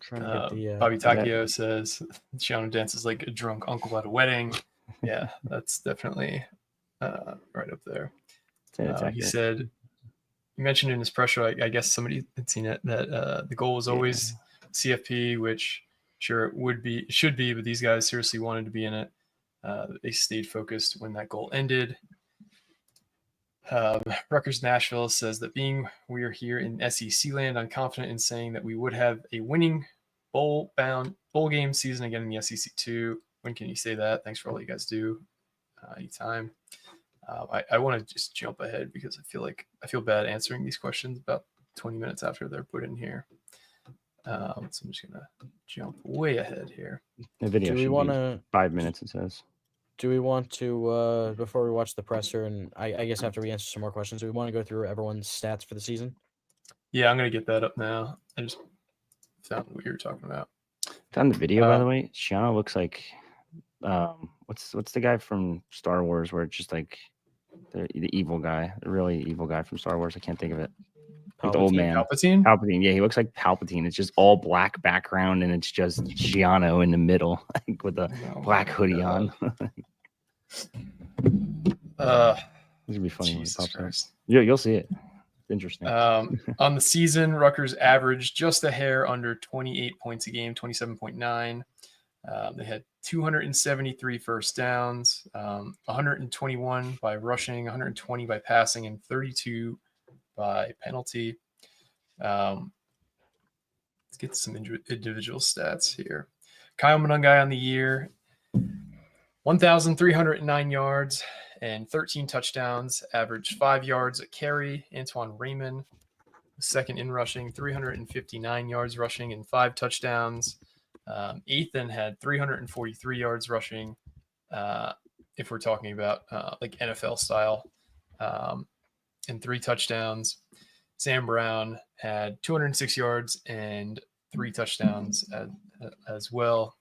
Bobby Takio says Schiano dances like a drunk uncle at a wedding. Yeah, that's definitely right up there. He said mentioned in his pressure, I guess somebody had seen it, that the goal was always CFP, which sure it should be, but these guys seriously wanted to be in it. They stayed focused when that goal ended. Rutgers Nashville says that we are here in SEC land, I'm confident in saying that we would have a winning bowl game season again in the SEC 2. When can you say that? Thanks for all you guys do. Anytime. I want to just jump ahead because I feel bad answering these questions about 20 minutes after they're put in here. So I'm just gonna jump way ahead here. The video should be 5 minutes, it says. Do we want to, before we watch the presser, and I guess after we answer some more questions, do we want to go through everyone's stats for the season? Yeah, I'm going to get that up now. I just found what you were talking about. Found the video, by the way. Schiano looks like, what's the guy from Star Wars where it's just like the evil guy, the really evil guy from Star Wars? I can't think of it. Like the old man. Palpatine. Yeah, he looks like Palpatine. It's just all black background, and it's just Schiano in the middle, like with a black hoodie on. This would be funny when it pops up. Yeah, you'll see it. It's interesting. On the season, Rutgers averaged just a hair under 28 points a game, 27.9. They had 273 first downs, 121 by rushing, 120 by passing, and 32 by penalty. Let's get to some individual stats here. Kyle Monungai on the year, 1,309 yards and 13 touchdowns, averaged 5 yards a carry. Antoine Raymond, second in rushing, 359 yards rushing and 5 touchdowns. Ethan had 343 yards rushing, if we're talking about like NFL style, and 3 touchdowns. Sam Brown had 206 yards and 3 touchdowns as well.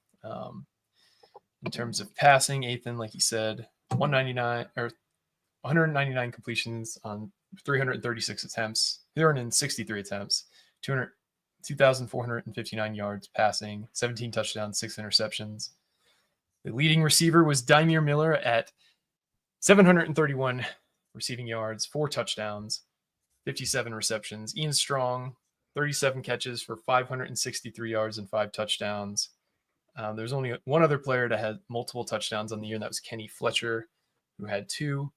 In terms of passing, Ethan, like you said, 199 completions on 336 attempts, 363 attempts, 2,459 yards passing, 17 touchdowns, 6 interceptions. The leading receiver was Daimir Miller at 731 receiving yards, 4 touchdowns, 57 receptions. Ian Strong, 37 catches for 563 yards and 5 touchdowns. There's only one other player that had multiple touchdowns on the year, and that was Kenny Fletcher, who had 2.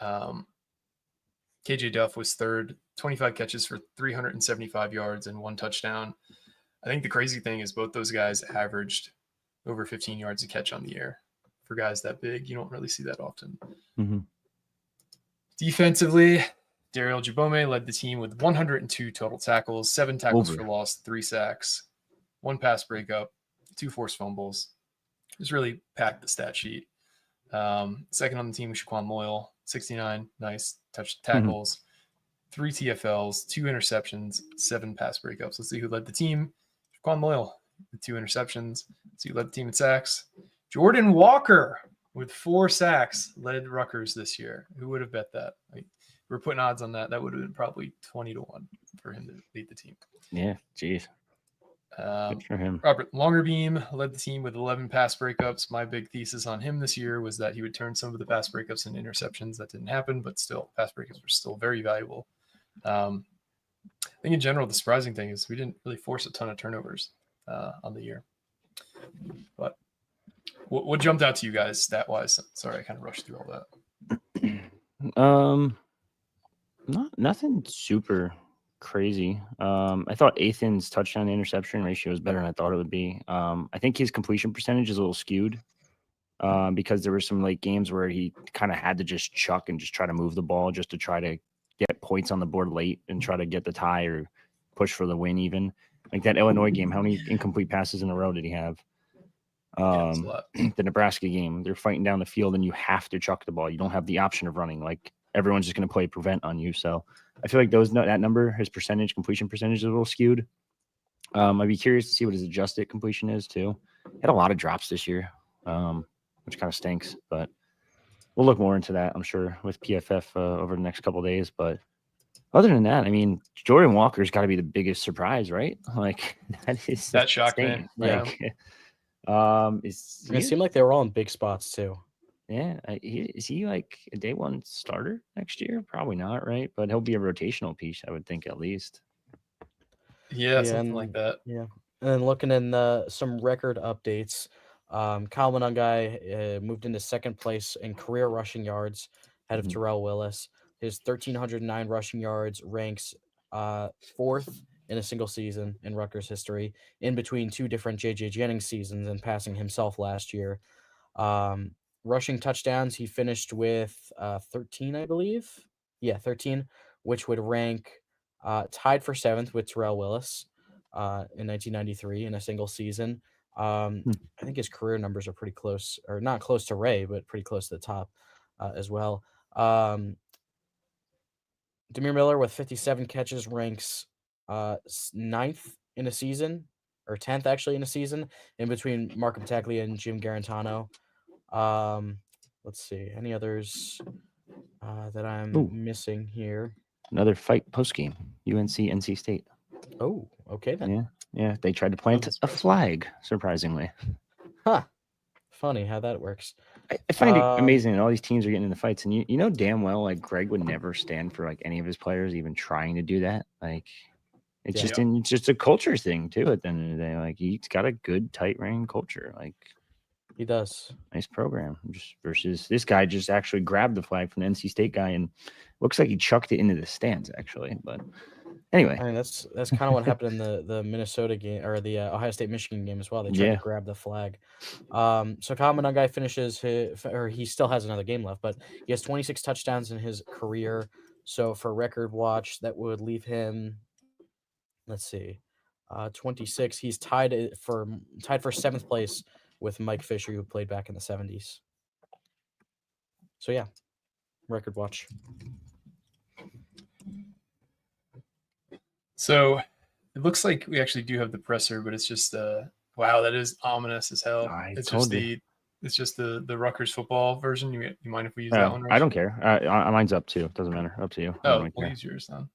KJ Duff was third, 25 catches for 375 yards and 1 touchdown. I think the crazy thing is both those guys averaged over 15 yards a catch on the year. For guys that big, you don't really see that often. Mm-hmm. Defensively, Daryl Jabome led the team with 102 total tackles, 7 tackles for loss, 3 sacks, 1 pass breakup, 2 forced fumbles. Just really packed the stat sheet. Second on the team was Shaquan Loyal, 69 nice tackles, 3 TFLs, 2 interceptions, 7 pass breakups. Let's see who led the team. Shaquan Loyal with 2 interceptions. Let's see who led the team in sacks. Jordan Walker with 4 sacks led Rutgers this year. Who would have bet that? Like, we're putting odds on that. That would have been probably 20-1 for him to lead the team. Yeah, geez. Good for him. Robert Longerbeam led the team with 11 pass breakups. My big thesis on him this year was that he would turn some of the pass breakups into interceptions. That didn't happen, but still, pass breakups were still very valuable. I think in general, the surprising thing is we didn't really force a ton of turnovers on the year. But what jumped out to you guys stat-wise? Sorry, I kind of rushed through all that. Nothing super crazy. I thought Ethan's touchdown to interception ratio was better than I thought it would be. I think his completion percentage is a little skewed because there were some late games where he kind of had to just chuck and just try to move the ball just to try to get points on the board late and try to get the tie or push for the win even. Like that Illinois game, how many incomplete passes in a row did he have? The Nebraska game, they're fighting down the field and you have to chuck the ball. You don't have the option of running. Like everyone's just going to play prevent on you. So I feel like that number, his completion percentage is a little skewed. I'd be curious to see what his adjusted completion is too. He had a lot of drops this year, which kind of stinks, but we'll look more into that, I'm sure, with PFF over the next couple of days. But other than that, I mean, Jordan Walker's got to be the biggest surprise, right? Like that shocked me. Like, it seemed like they were all in big spots too. Yeah, is he like a day one starter next year? Probably not, right? But he'll be a rotational piece, I would think, at least. Yeah, something like that. Yeah. And then looking in some record updates, Kyle Monangai moved into second place in career rushing yards ahead of Terrell Willis. His 1,309 rushing yards ranks fourth in a single season in Rutgers history, in between two different J.J. Jennings seasons and passing himself last year. Rushing touchdowns, he finished with 13, I believe. Yeah, 13, which would rank tied for seventh with Terrell Willis in 1993 in a single season. I think his career numbers are pretty close, or not close to Ray, but pretty close to the top as well. Demir Miller with 57 catches ranks ninth in a season, or 10th actually in a season, in between Marco Battaglia and Jim Garantano. Let's see, any others that I'm missing here? Another fight post game, UNC NC State. Oh, okay then. Yeah. They tried to plant a flag, surprisingly. Huh. Funny how that works. I find it amazing that all these teams are getting into fights, and you know damn well like Greg would never stand for like any of his players even trying to do that. Like it's just a culture thing too. At the end of the day, like he's got a good tight rein culture. Like he does. Nice program. Just versus this guy just actually grabbed the flag from the NC State guy and looks like he chucked it into the stands actually. But anyway, I mean that's kind of what happened in the Minnesota game or the Ohio State Michigan game as well. They tried to grab the flag. So Kyle Monangai finishes he still has another game left, but he has 26 touchdowns in his career. So for record watch, that would leave him. Let's see, 26. He's tied for seventh place with Mike Fisher, who played back in the 70s. So yeah, record watch. So it looks like we actually do have the presser, but it's just wow, that is ominous as hell. It's just the Rutgers football version. You mind if we use that one? I don't care. Mine's up too. It doesn't matter. Up to you. Oh, we'll use yours then.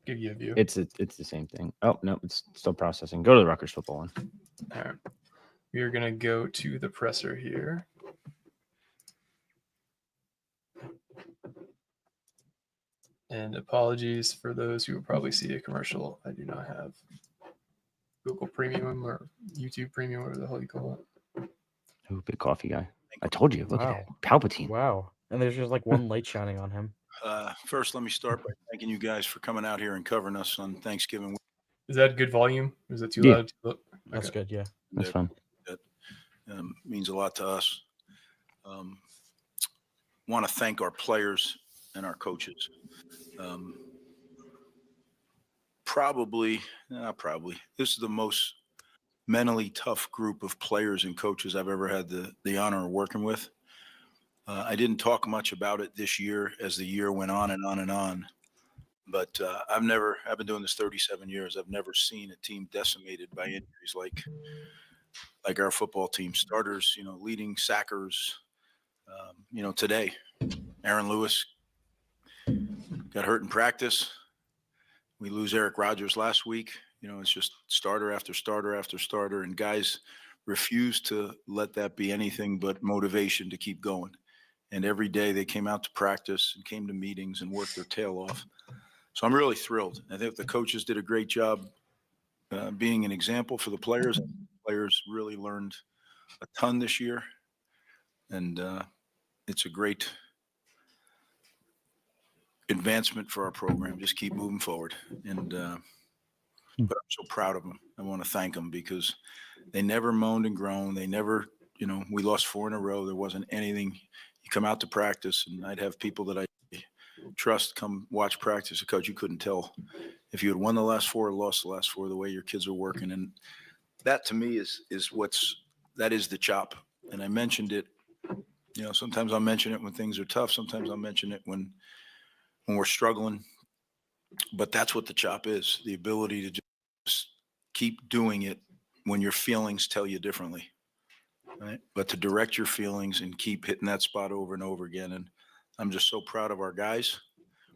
Give you a view. It's the same thing. Oh no, it's still processing. Go to the Rutgers football one. All right. We are gonna go to the presser here. And apologies for those who will probably see a commercial. I do not have Google Premium or YouTube Premium, whatever the hell you call it. Ooh, big coffee guy. I told you. Look at that. Palpatine. Wow. And there's just like one light shining on him. First, let me start by thanking you guys for coming out here and covering us on Thanksgiving week. Is that good volume? Is it too loud? Okay. That's good. Yeah. That's fun. That means a lot to us. Want to thank our players and our coaches. This is the most mentally tough group of players and coaches I've ever had the honor of working with. I didn't talk much about it this year as the year went on and on and on, but I've been doing this 37 years. I've never seen a team decimated by injuries like our football team. Starters, leading sackers, today, Aaron Lewis got hurt in practice. We lose Eric Rogers last week. It's just starter after starter after starter, and guys refuse to let that be anything but motivation to keep going. And every day they came out to practice and came to meetings and worked their tail off. So I'm really thrilled. I think the coaches did a great job being an example for the players. Players really learned a ton this year, and it's a great advancement for our program. Just keep moving forward. And but I'm so proud of them. I want to thank them because they never moaned and groaned. They never, we lost 4 in a row. There wasn't anything. You come out to practice, and I'd have people that I trust come watch practice. Coach, you couldn't tell if you had won the last 4 or lost the last 4 the way your kids are working. And that to me is the chop. And I mentioned it, sometimes I'll mention it when things are tough. Sometimes I'll mention it when we're struggling. But that's what the chop is, the ability to just keep doing it when your feelings tell you differently. Right? But to direct your feelings and keep hitting that spot over and over again. And I'm just so proud of our guys.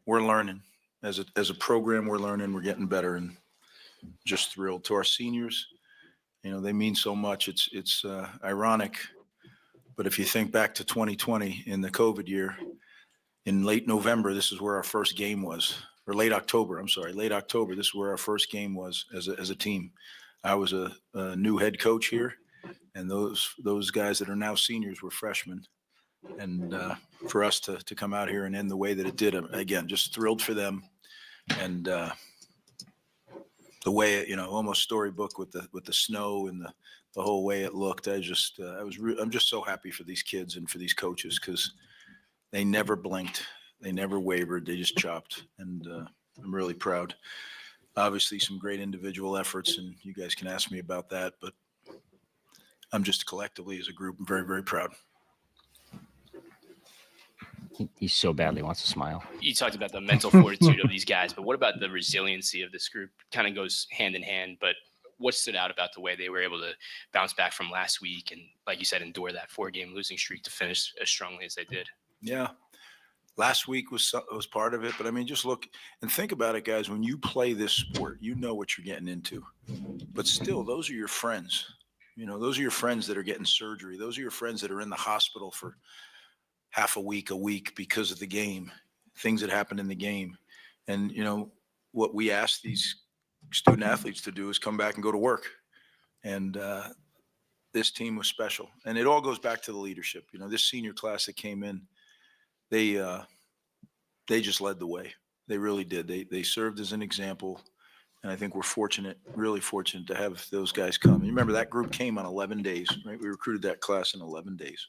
We're learning as a program. We're learning. We're getting better, and just thrilled. To our seniors, they mean so much. It's ironic. But if you think back to 2020 in the COVID year, in late November, this is where our first game was, or late October. This is where our first game was as a team. I was a new head coach here, and those guys that are now seniors were freshmen. And for us to come out here and end the way that it did, again, just thrilled for them. And the way it, almost storybook with the snow and the whole way it looked. I'm just so happy for these kids and for these coaches, because they never blinked, they never wavered, they just chopped. And I'm really proud. Obviously, some great individual efforts, and you guys can ask me about that. But I'm just collectively as a group very, very proud. He so badly wants to smile. You talked about the mental fortitude of these guys, but what about the resiliency of this group? Kind of goes hand in hand, but what stood out about the way they were able to bounce back from last week and, like you said, endure that 4-game losing streak to finish as strongly as they did? Yeah. Last week was part of it, but I mean, just look and think about it, guys. When you play this sport, you know what you're getting into, but still, those are your friends. Those are your friends that are getting surgery. Those are your friends that are in the hospital for half a week because of the game, things that happened in the game. And, what we ask these student athletes to do is come back and go to work. And this team was special. And it all goes back to the leadership. This senior class that came in, they just led the way. They really did. They served as an example. And I think we're really fortunate to have those guys come. You remember that group came on 11 days, right? We recruited that class in 11 days.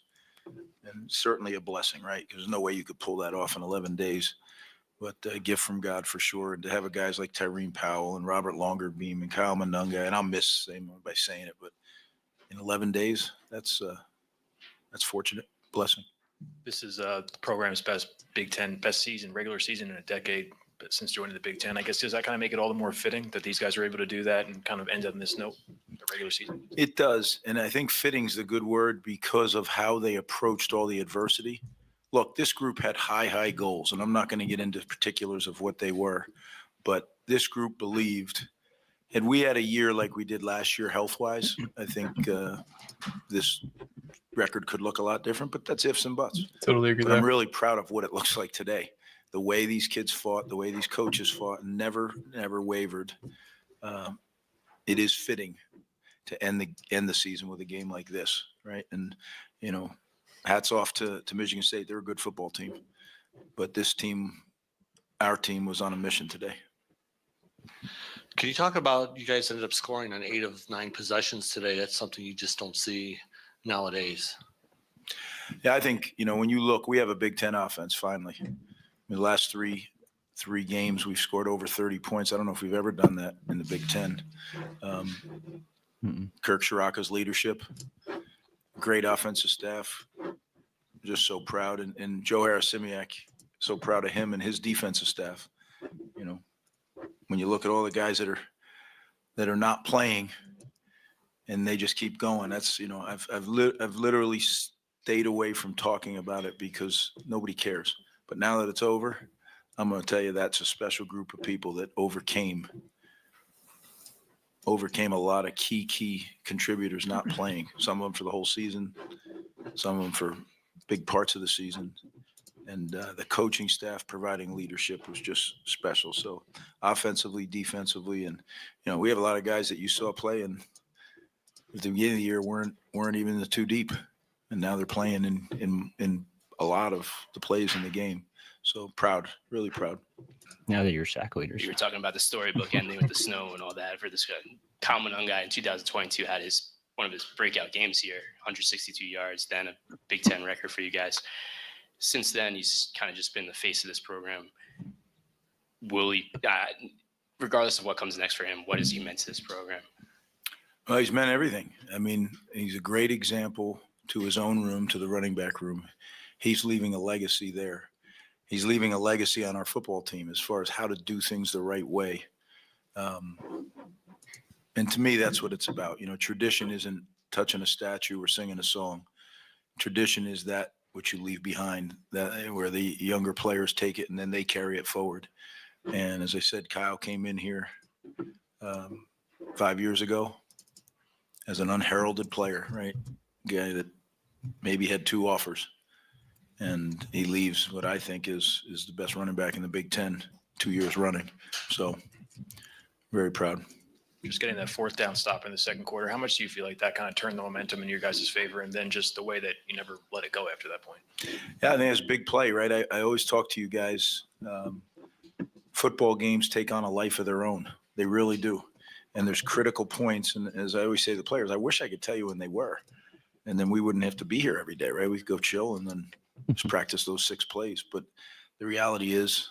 And certainly a blessing, right? Because there's no way you could pull that off in 11 days. But a gift from God for sure. And to have guys like Tyreen Powell and Robert Longerbeam and Kyle Manunga, and I'll miss saying by saying it, but in 11 days, that's fortunate. Blessing. This is the program's best Big Ten, best season, regular season in a decade since joining the Big Ten. I guess, does that kind of make it all the more fitting that these guys are able to do that and kind of end on this note, the regular season? It does. And I think fitting's the good word because of how they approached all the adversity. Look, this group had high goals, and I'm not going to get into particulars of what they were, but this group believed, had we had a year like we did last year health-wise, I think this record could look a lot different, but that's ifs and buts. Totally agree. But I'm really proud of what it looks like today. The way these kids fought, the way these coaches fought, and never wavered. It is fitting to end the season with a game like this, right? And hats off to Michigan State. They're a good football team, but this team, our team, was on a mission today. Can you talk about, you guys ended up scoring on 8 of 9 possessions today? That's something you just don't see nowadays. Yeah, I think, when you look, we have a Big Ten offense finally. In the last three games, we've scored over 30 points. I don't know if we've ever done that in the Big Ten. Kirk Shiraka's leadership, great offensive staff, just so proud. And Joe Harris-Simiak, so proud of him and his defensive staff. When you look at all the guys that are not playing and they just keep going, that's, I've literally stayed away from talking about it because nobody cares. But now that it's over, I'm going to tell you that's a special group of people that overcame a lot of key contributors not playing. Some of them for the whole season, some of them for big parts of the season. And the coaching staff providing leadership was just special. So offensively, defensively, and we have a lot of guys that you saw play, and at the beginning of the year weren't even in the 2 deep, and now they're playing in a lot of the plays in the game. So proud, really proud. Now that you're sack leaders. You were talking about the storybook ending with the snow and all that for this guy. Kyle Manunga in 2022 had one of his breakout games here, 162 yards, then a Big Ten record for you guys. Since then, he's kind of just been the face of this program. Will he, regardless of what comes next for him, what has he meant to this program? Well, he's meant everything. I mean, he's a great example to his own room, to the running back room. He's leaving a legacy there. He's leaving a legacy on our football team as far as how to do things the right way. And to me, that's what it's about. Tradition isn't touching a statue or singing a song. Tradition is that what you leave behind, that where the younger players take it and then they carry it forward. And as I said, Kyle came in here 5 years ago as an unheralded player, right? Guy that maybe had 2 offers. And he leaves what I think is the best running back in the Big Ten 2 years running. So very proud. Just getting that 4th down stop in the second quarter, how much do you feel like that kind of turned the momentum in your guys' favor, and then just the way that you never let it go after that point? Yeah, I think it's a big play, right? I always talk to you guys. Football games take on a life of their own. They really do. And there's critical points. And as I always say to the players, I wish I could tell you when they were. And then we wouldn't have to be here every day, right? We could go chill and then just practice those 6 plays. But the reality is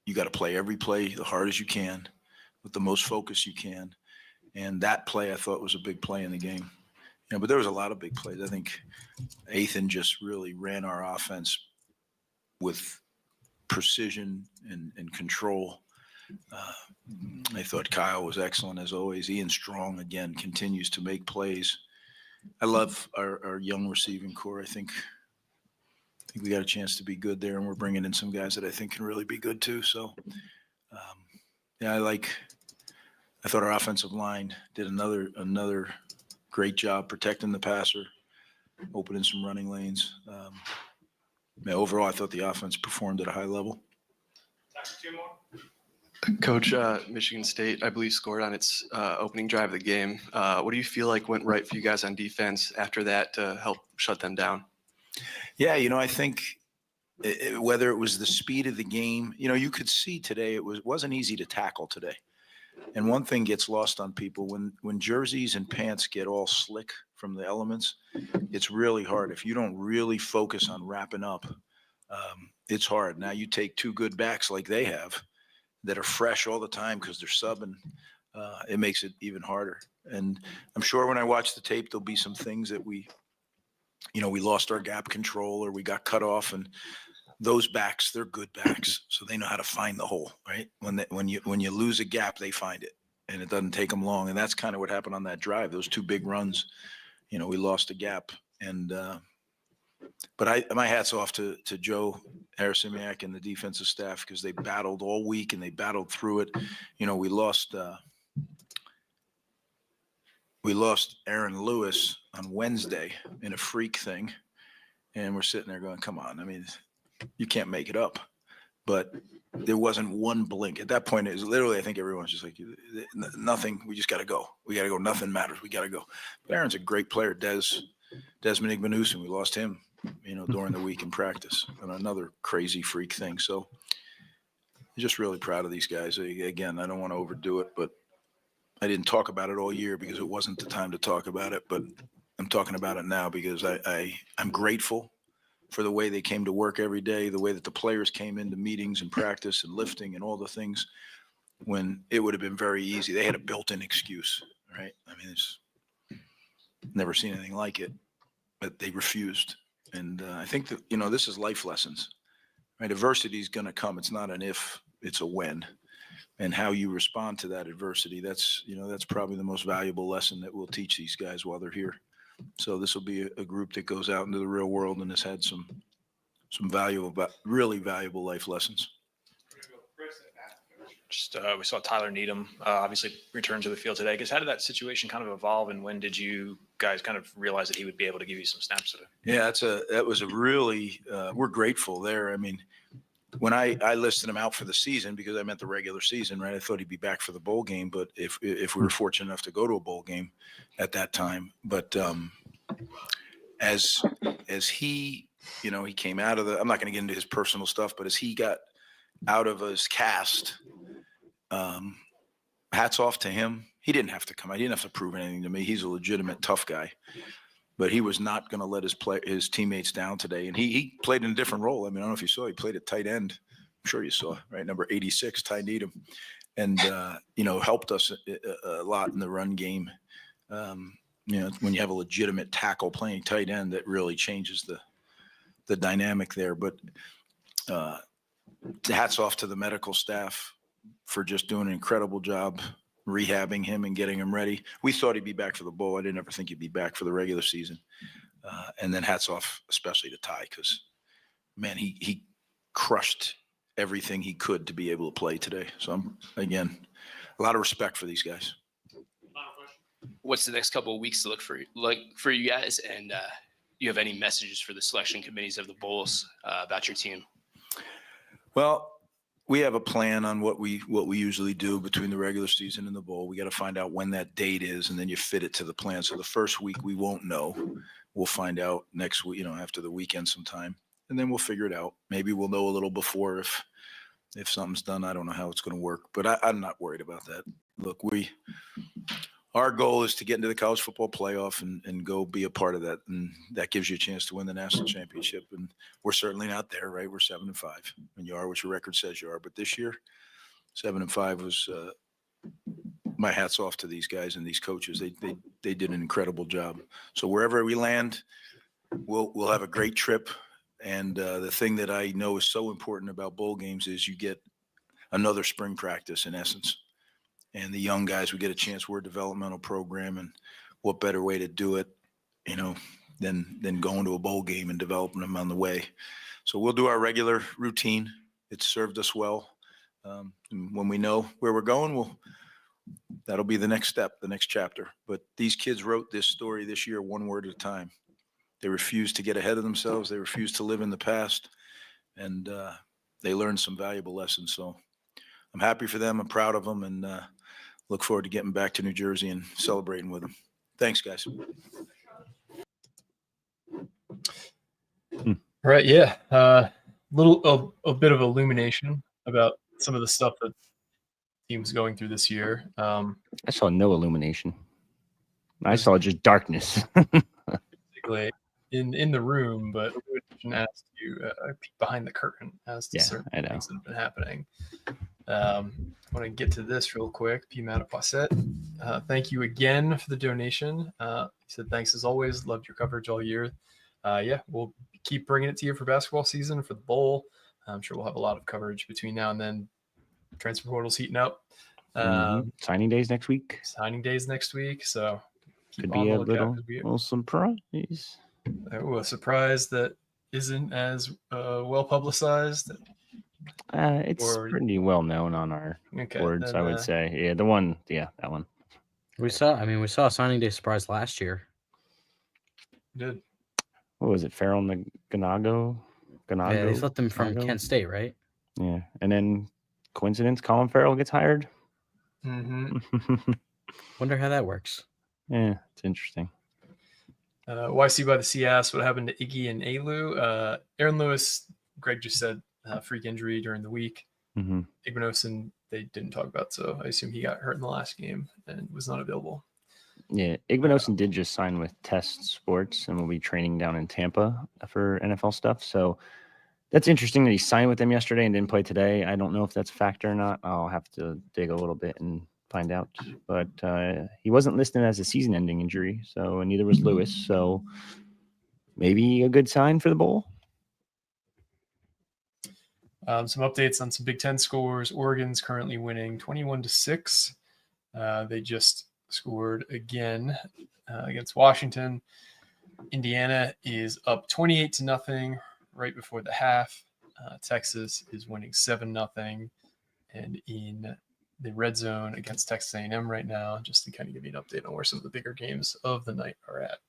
you got to play every play the hardest you can with the most focus you can. And that play I thought was a big play in the game. But there was a lot of big plays. I think Ethan just really ran our offense with precision and control. I thought Kyle was excellent as always. Ian Strong, again, continues to make plays. I love our young receiving core. I think we got a chance to be good there, and we're bringing in some guys that I think can really be good too. So, I thought our offensive line did another great job protecting the passer, opening some running lanes. Overall, I thought the offense performed at a high level. Coach, Michigan State, I believe, scored on its opening drive of the game. What do you feel like went right for you guys on defense after that to help shut them down? Yeah, I think whether it was the speed of the game, you could see today it wasn't easy to tackle today. And one thing gets lost on people when jerseys and pants get all slick from the elements, it's really hard. If you don't really focus on wrapping up, it's hard. Now you take 2 good backs like they have that are fresh all the time because they're subbing. It makes it even harder. And I'm sure when I watch the tape, there'll be some things that we lost our gap control or we got cut off, and those backs, they're good backs. So they know how to find the hole, right? When you lose a gap, they find it, and it doesn't take them long. And that's kind of what happened on that drive. Those 2 big runs, we lost a gap. And, but my hat's off to Joe Harrisimiak and the defensive staff because they battled all week and they battled through it. We lost Aaron Lewis on Wednesday in a freak thing, and we're sitting there going, come on. I mean, you can't make it up. But there wasn't one blink. At that point, it was literally, I think everyone's just like, nothing, we just got to go. We got to go. Nothing matters. We got to go. But Aaron's a great player. Desmond Igbenusin, we lost him, during the week in practice, and another crazy freak thing. So I'm just really proud of these guys. Again, I don't want to overdo it, but I didn't talk about it all year because it wasn't the time to talk about it, but I'm talking about it now because I'm grateful for the way they came to work every day, the way that the players came into meetings and practice and lifting and all the things when it would have been very easy. They had a built-in excuse, right? I mean, it's never seen anything like it, but they refused. And I think that, this is life lessons, right? Adversity is going to come. It's not an if, it's a when. And how you respond to that adversity, that's probably the most valuable lesson that we'll teach these guys while they're here. So this will be a group that goes out into the real world and has had some really valuable life lessons. Just we saw Tyler Needham obviously return to the field today. I guess how did that situation kind of evolve, and when did you guys kind of realize that he would be able to give you some snaps today? Yeah, that was a really we're grateful there. I mean, when I listed him out for the season because I meant the regular season, right? I thought he'd be back for the bowl game, but if we were fortunate enough to go to a bowl game at that time, but as he, he came out of I'm not going to get into his personal stuff, but as he got out of his cast, hats off to him. He didn't have to come. I didn't have to prove anything to me. He's a legitimate tough guy. But he was not going to let his teammates down today. And he played in a different role. I mean, I don't know if you saw, he played at tight end. I'm sure you saw, right? Number 86, Ty Needham. And, helped us a lot in the run game. When you have a legitimate tackle playing tight end, that really changes the dynamic there. But hats off to the medical staff for just doing an incredible job rehabbing him and getting him ready. We thought he'd be back for the bowl. I didn't ever think he'd be back for the regular season. And then hats off, especially to Ty, because, man, he crushed everything he could to be able to play today. So, again, a lot of respect for these guys. What's the next couple of weeks to look for you guys? And you have any messages for the selection committees of the bowls about your team? Well, we have a plan on what we usually do between the regular season and the bowl. We got to find out when that date is, and then you fit it to the plan. So the first week we won't know. We'll find out next week, after the weekend sometime, and then we'll figure it out. Maybe we'll know a little before if something's done. I don't know how it's going to work, but I'm not worried about that. Look, our goal is to get into the college football playoff and go be a part of that. And that gives you a chance to win the national championship. And we're certainly not there, right? We're 7-5, and you are what your record says you are. But this year, 7-5 was my hat's off to these guys and these coaches. They did an incredible job. So wherever we land, we'll have a great trip. And the thing that I know is so important about bowl games is you get another spring practice in essence. And the young guys, we get a chance. We're a developmental program, and what better way to do it, than going to a bowl game and developing them on the way. So we'll do our regular routine. It's served us well. When we know where we're going, that'll be the next step, the next chapter. But these kids wrote this story this year one word at a time. They refused to get ahead of themselves. They refused to live in the past, and they learned some valuable lessons. So I'm happy for them. I'm proud of them, and look forward to getting back to New Jersey and celebrating with them. Thanks, guys. Right. Yeah. A bit of illumination about some of the stuff that team's going through this year. I saw no illumination. I saw just darkness. Particularly in the room, but I asked you a peek behind the curtain as to certain things that have been happening. I want to get to this real quick. P. Matapoisette, thank you again for the donation. He said, thanks as always. Loved your coverage all year. We'll keep bringing it to you for basketball season, for the bowl. I'm sure we'll have a lot of coverage between now and then. Transfer portal's heating up. Signing days next week. So could be a little surprise. A surprise that isn't as well publicized. It's pretty well known on our boards, I would say. Yeah, that one. We saw a signing day surprise last year. Did. What was it? Farrell Ganago? Yeah, they flipped him from Kent State, right? Yeah, and then coincidence, Colin Farrell gets hired. Mm-hmm. Wonder how that works. Yeah, it's interesting. YC by the Sea asked what happened to Iggy and Alu. Aaron Lewis, Greg just said freak injury during the week. Igbenogson, they didn't talk about, so I assume he got hurt in the last game and was not available. Yeah, Igbenogson did just sign with Test Sports and will be training down in Tampa for NFL stuff. So that's interesting that he signed with them yesterday and didn't play today. I don't know if that's a factor or not. I'll have to dig a little bit and find out. But he wasn't listed as a season-ending injury, so neither was Lewis. So maybe a good sign for the bowl. Some updates on some Big Ten scores. Oregon's currently winning 21-6. They just scored again against Washington. Indiana is up 28-0 right before the half. Texas is winning 7-0, and in the red zone against Texas A&M right now, just to kind of give you an update on where some of the bigger games of the night are at.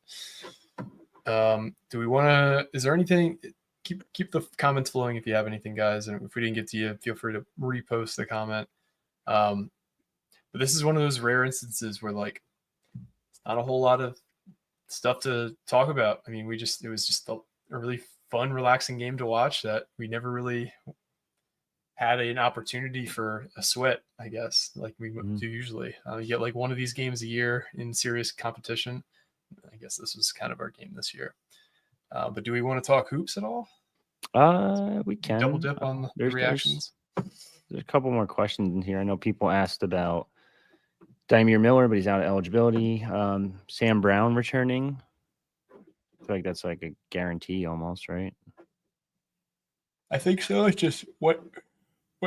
Do we want to? Is there anything? Keep the comments flowing if you have anything, guys. And if we didn't get to you, feel free to repost the comment. But this is one of those rare instances where it's not a whole lot of stuff to talk about. I mean, it was just a really fun, relaxing game to watch that we never really had an opportunity for a sweat, I guess, like we do usually. You get one of these games a year in serious competition. I guess this was kind of our game this year. But do we want to talk hoops at all? We can. Double dip on the reactions. There's a couple more questions in here. I know people asked about Dymere Miller, but he's out of eligibility. Sam Brown returning. I feel like that's like a guarantee almost, right? I think so. It's just what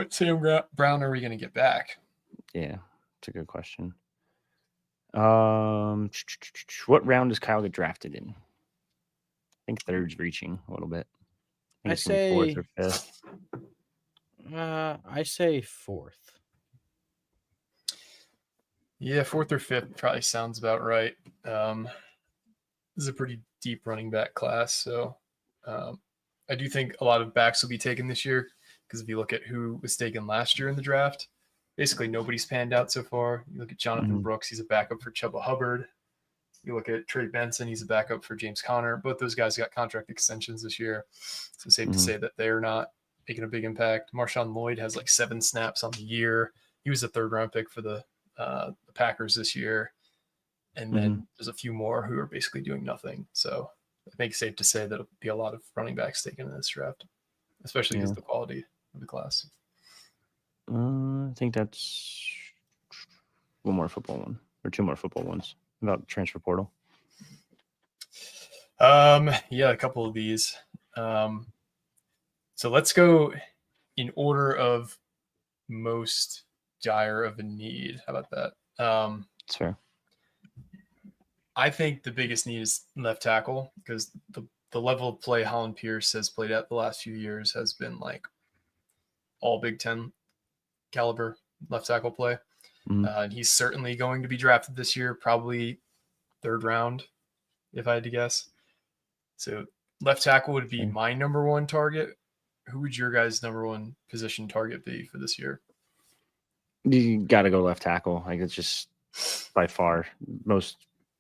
Sam Brown are we going to get back? Yeah, it's a good question. What round does Kyle get drafted in? I think third's reaching a little bit. I say fourth or fifth. I say fourth. Yeah, fourth or fifth probably sounds about right. This is a pretty deep running back class. So I do think a lot of backs will be taken this year, because if you look at who was taken last year in the draft, basically nobody's panned out so far. You look at Jonathan Brooks, he's a backup for Chuba Hubbard. You look at Trey Benson, he's a backup for James Conner. Both those guys got contract extensions this year. So safe to say that they're not making a big impact. Marshawn Lloyd has like 7 snaps on the year. He was a 3rd-round pick for the Packers this year. And then there's a few more who are basically doing nothing. So I think it's safe to say that there'll be a lot of running backs taken in this draft, especially because of the quality of the class. I think that's one more football one or 2 more football ones about transfer portal. Yeah, a couple of these. So let's go in order of most dire of a need. How about that? That's fair. I think the biggest need is left tackle, because the level of play Holland Pierce has played at the last few years has been like all Big Ten caliber left tackle play. And he's certainly going to be drafted this year, probably 3rd round, if I had to guess. So left tackle would be my number 1 target. Who would your guys' number 1 position target be for this year? You got to go left tackle. Like, it's just by far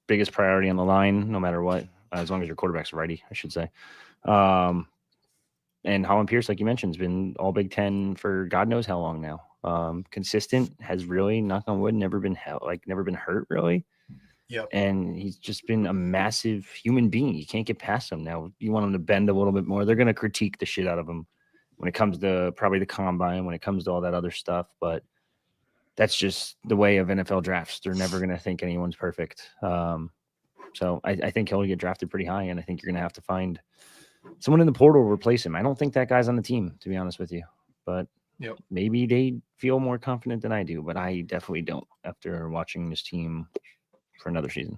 biggest priority on the line, no matter what, as long as your quarterback's ready, I should say. And Holland Pierce, like you mentioned, has been all Big Ten for God knows how long now. Consistent, has really, knock on wood, never been hurt really. Yep. And he's just been a massive human being. You can't get past him. Now, you want him to bend a little bit more. They're going to critique the shit out of him when it comes to probably the combine, when it comes to all that other stuff. But that's just the way of NFL drafts. They're never going to think anyone's perfect. So I think he'll get drafted pretty high, and I think you're going to have to find someone in the portal to replace him. I don't think that guy's on the team, to be honest with you. But maybe they feel more confident than I do, but I definitely don't after watching this team for another season.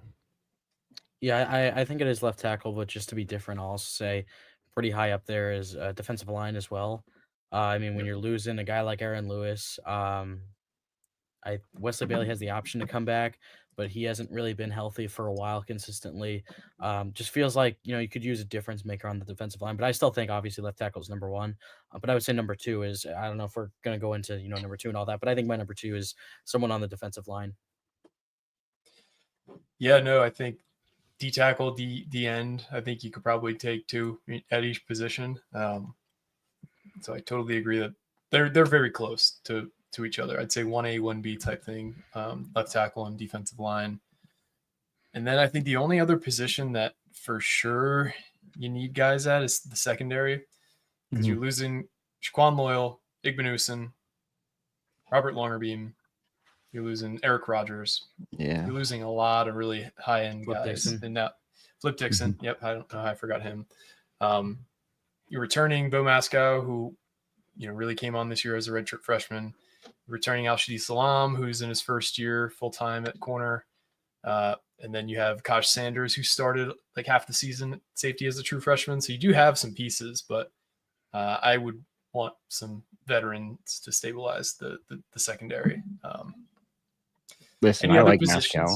Yeah, I think it is left tackle, but just to be different, I'll also say pretty high up there is defensive line as well. I mean, when you're losing a guy like Aaron Lewis, Wesley Bailey has the option to come back, but he hasn't really been healthy for a while consistently. Just feels like, you could use a difference maker on the defensive line, but I still think obviously left tackle is number 1. But I would say number 2 is, I don't know if we're going to go into, number 2 and all that, but I think my number 2 is someone on the defensive line. Yeah, no, I think D tackle, D end, I think you could probably take 2 at each position. So I totally agree that they're very close to each other. I'd say 1A, 1B type thing, left tackle and defensive line. And then I think the only other position that for sure you need guys at is the secondary, because you're losing Shaquan Loyal, Igbenuson, Robert Longerbeam, you're losing Eric Rogers. Yeah. You're losing a lot of really high-end Flip guys. Dixon. And now Flip Dixon. Yep, I don't know how I forgot him. You're returning Bo Mascow, who really came on this year as a redshirt freshman. Returning Al-Shadi Salam, who's in his first year full-time at corner. And then you have Kaj Sanders, who started like half the season at safety as a true freshman. So you do have some pieces, but I would want some veterans to stabilize the secondary. Listen, I like Mascow.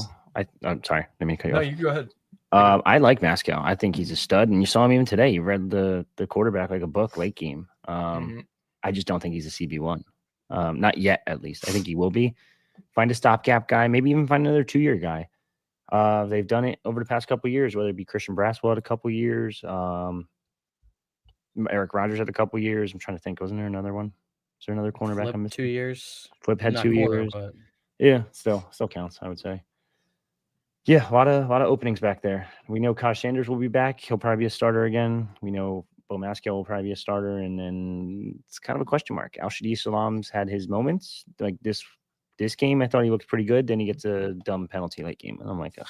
I'm sorry, let me cut you off. No, you go ahead. I like Mascow. I think he's a stud, and you saw him even today. He read the quarterback like a book late game. I just don't think he's a CB1. Not yet, at least. I think he will be. Find a stopgap guy, maybe even find another 2-year guy. They've done it over the past couple of years, whether it be Christian Braswell had a couple of years, Eric Rogers had a couple of years. I'm trying to think. Wasn't there another one? Is there another cornerback? Flip I'm missing? 2 years. Flip had Not 2 corner, years. but Yeah, still counts, I would say. Yeah, a lot of openings back there. We know Kaj Sanders will be back. He'll probably be a starter again. We know Bo Mascow will probably be a starter, and then it's kind of a question mark. Al-Shadi Salam's had his moments. Like this game, I thought he looked pretty good. Then he gets a dumb penalty late game, and I'm like, ugh.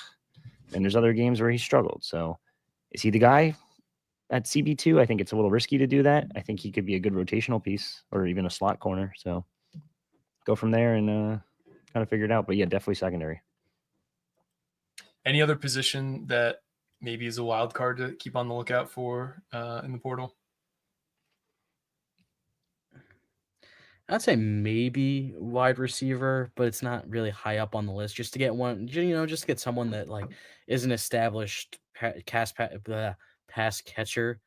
And there's other games where he struggled. So is he the guy at CB2? I think it's a little risky to do that. I think he could be a good rotational piece or even a slot corner. So go from there and kind of figure it out. But yeah, definitely secondary. Any other position that maybe is a wild card to keep on the lookout for in the portal? I'd say maybe wide receiver, but it's not really high up on the list. Just to get one, just to get someone that like is an established pass catcher.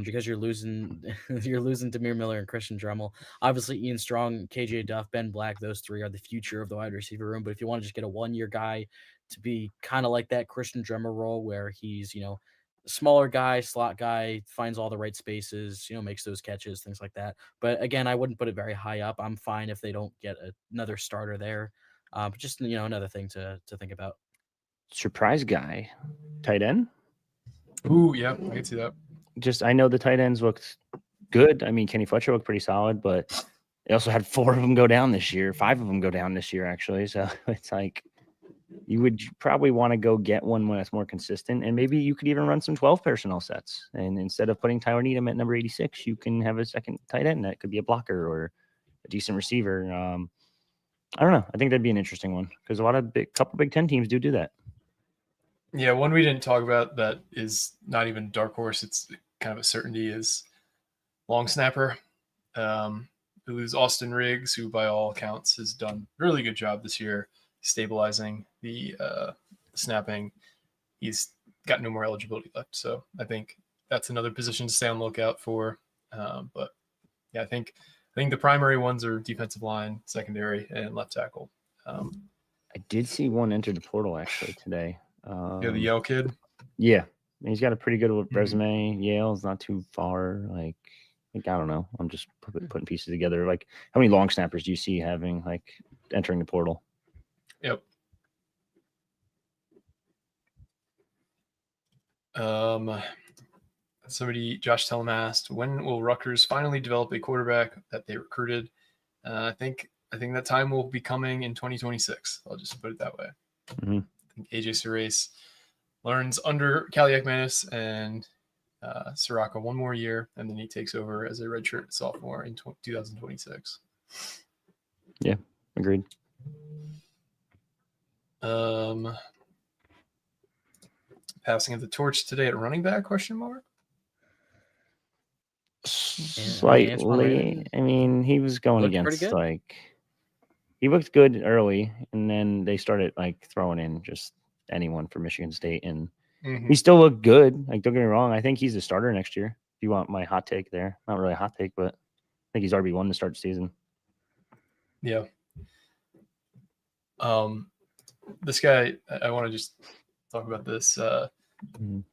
Because you're losing Demir Miller and Christian Dremel. Obviously, Ian Strong, KJ Duff, Ben Black, those three are the future of the wide receiver room. But if you want to just get a 1-year guy to be kind of like that Christian Dremel role where he's, smaller guy, slot guy, finds all the right spaces, makes those catches, things like that. But again, I wouldn't put it very high up. I'm fine if they don't get another starter there. But just, another thing to think about. Surprise guy, tight end. Ooh, yeah, I can see that. I know the tight ends looked good. I mean, Kenny Fletcher looked pretty solid, but they also had 4 of them go down this year. 5 of them go down this year, actually. So it's like you would probably want to go get one when it's more consistent. And maybe you could even run some 12 personnel sets. And instead of putting Tyler Needham at number 86, you can have a second tight end that could be a blocker or a decent receiver. I don't know. I think that'd be an interesting one because a couple Big Ten teams do that. Yeah, one we didn't talk about that is not even dark horse. It's kind of a certainty is long snapper. We lose Austin Riggs, who by all accounts has done a really good job this year stabilizing the snapping. He's got no more eligibility left. So I think that's another position to stay on the lookout for. But yeah, I think the primary ones are defensive line, secondary, and left tackle. I did see one enter the portal actually today. The Yale kid. Yeah, he's got a pretty good resume. Yale's not too far. Like I don't know. I'm just putting pieces together. Like, how many long snappers do you see having entering the portal? Yep. Josh Tellem asked, when will Rutgers finally develop a quarterback that they recruited? I think that time will be coming in 2026. I'll just put it that way. Mm-hmm. I think AJ Surace learns under Kaliakmanis and Siraka one more year, and then he takes over as a redshirt sophomore in 2026. Yeah, agreed. Passing of the torch today at running back? ? Slightly. I mean, he was going against he looked good early, and then they started throwing in just anyone for Michigan State, and he still looked good. Don't get me wrong. I think he's a starter next year. If you want my hot take there, not really a hot take, but I think he's RB1 to start the season. Yeah. This guy, I want to just talk about this. I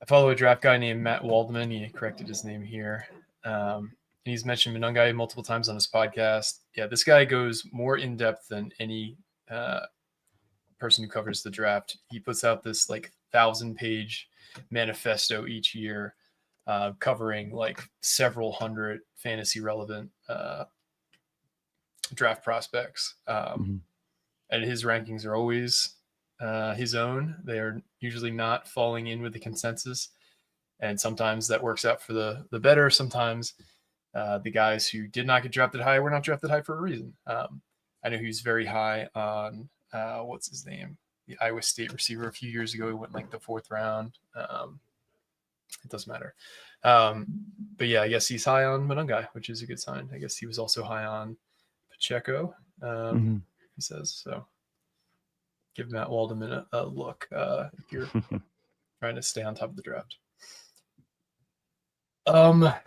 follow a draft guy named Matt Waldman. He corrected his name here. And he's mentioned Monungai multiple times on his podcast. Yeah, this guy goes more in depth than any person who covers the draft. He puts out this 1,000-page manifesto each year, covering several hundred fantasy relevant draft prospects. And his rankings are always his own. They are usually not falling in with the consensus. And sometimes that works out for the better. Sometimes the guys who did not get drafted high were not drafted high for a reason. I know he was very high on, what's his name? The Iowa State receiver a few years ago. He went the 4th round. It doesn't matter. But yeah, I guess he's high on Monungai, which is a good sign. I guess he was also high on Pacheco, he says. So give Matt Waldman a look if you're trying to stay on top of the draft. I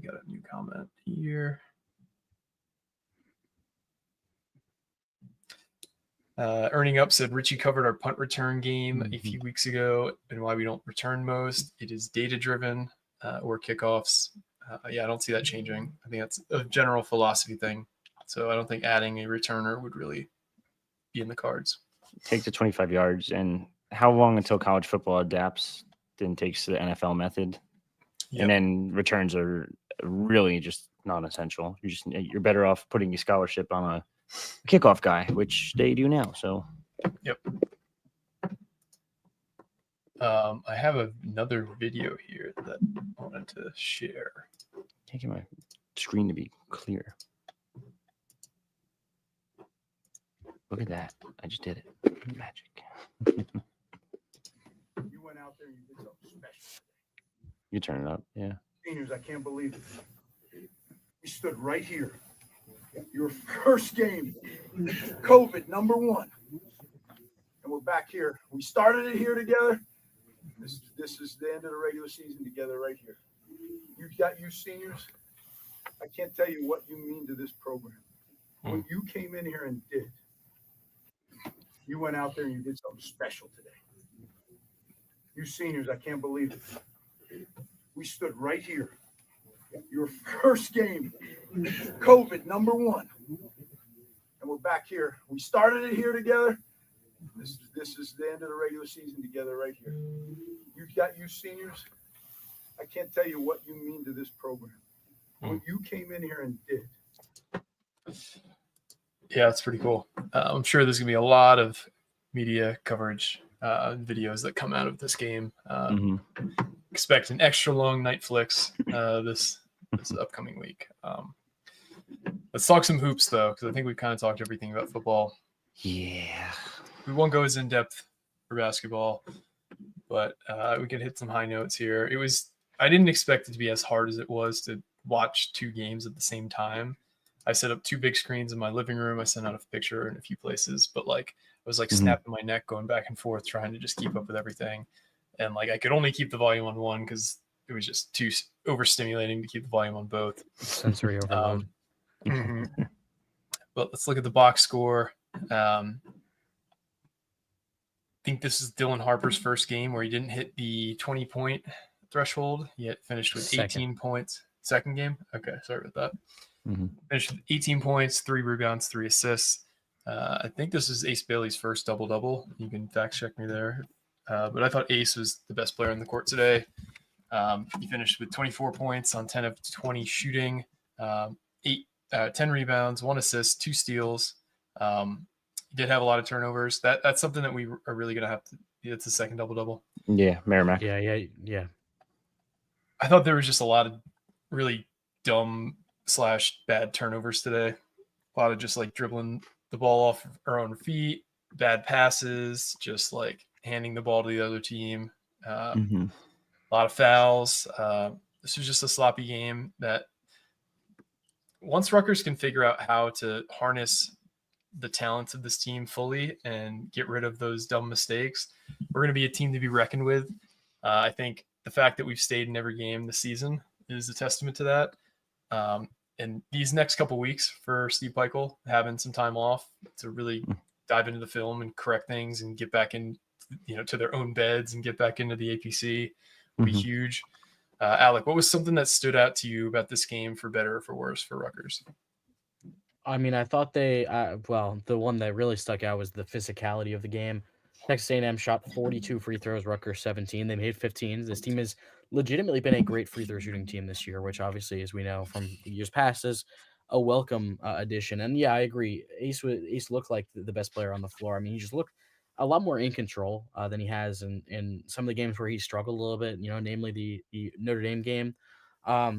got a new comment here. Earning Up said Richie covered our punt return game a few weeks ago and why we don't return most. It is data driven or kickoffs. Yeah, I don't see that changing. I think that's a general philosophy thing. So I don't think adding a returner would really be in the cards. Take the 25 yards. And how long until college football adapts then takes the NFL method? Yep. And then returns are really just non-essential. You're better off putting a scholarship on a kickoff guy, which they do now. So, yep. I have another video here that I wanted to share. Taking my screen to be clear. Look at that! I just did it. Magic. You went out there and you did something special. You turn it up, yeah. Seniors, I can't believe it. We stood right here. Your first game, COVID #1. And and we're back here. We started it here together. This is the end of the regular season together right here. You seniors, I can't tell you what you mean to this program. What you came in here and did, you went out there and you did something special today. You seniors, I can't believe it. We stood right here. Your first game, COVID #1. And we're back here. We started it here together. This is the end of the regular season together right here. You seniors, I can't tell you what you mean to this program. What you came in here and did. Yeah, that's pretty cool. I'm sure there's going to be a lot of media coverage videos that come out of this game. Expect an extra long Netflix this upcoming week. Let's talk some hoops, though, because I think we've kind of talked everything about football. Yeah. We won't go as in-depth for basketball, but we can hit some high notes here. I didn't expect it to be as hard as it was to watch 2 games at the same time. I set up 2 big screens in my living room. I sent out a picture in a few places, but I was snapping my neck going back and forth trying to just keep up with everything. And I could only keep the volume on one because it was just too overstimulating to keep the volume on both. Sensory overload. But let's look at the box score. I think this is Dylan Harper's first game where he didn't hit the 20-point threshold. He had finished with 18 points. Second game? Okay, sorry about that. Finished with 18 points, 3 rebounds, 3 assists. I think this is Ace Bailey's first double-double. You can fact check me there. But I thought Ace was the best player on the court today. He finished with 24 points on 10 of 20 shooting, 10 rebounds, 1 assist, 2 steals. He did have a lot of turnovers. That's something that we are really going to have to – it's the second double-double. Yeah, Merrimack. Yeah. I thought there was just a lot of really dumb / bad turnovers today. A lot of just dribbling the ball off our own feet, bad passes, just handing the ball to the other team. A lot of fouls. This was just a sloppy game that once Rutgers can figure out how to harness the talents of this team fully and get rid of those dumb mistakes, we're going to be a team to be reckoned with. I think the fact that we've stayed in every game this season is a testament to that. And these next couple weeks for Steve Peichel, having some time off to really dive into the film and correct things and get back in, to their own beds and get back into the APC will be huge. Alec, what was something that stood out to you about this game for better or for worse for Rutgers? I mean, I thought the one that really stuck out was the physicality of the game. Texas A&M shot 42 free throws, Rutgers 17. They made 15. This team has legitimately been a great free throw shooting team this year, which obviously, as we know from years past, is a welcome addition. And yeah, I agree. Ace looked like the best player on the floor. I mean, he just looked a lot more in control than he has in some of the games where he struggled a little bit, namely the Notre Dame game. I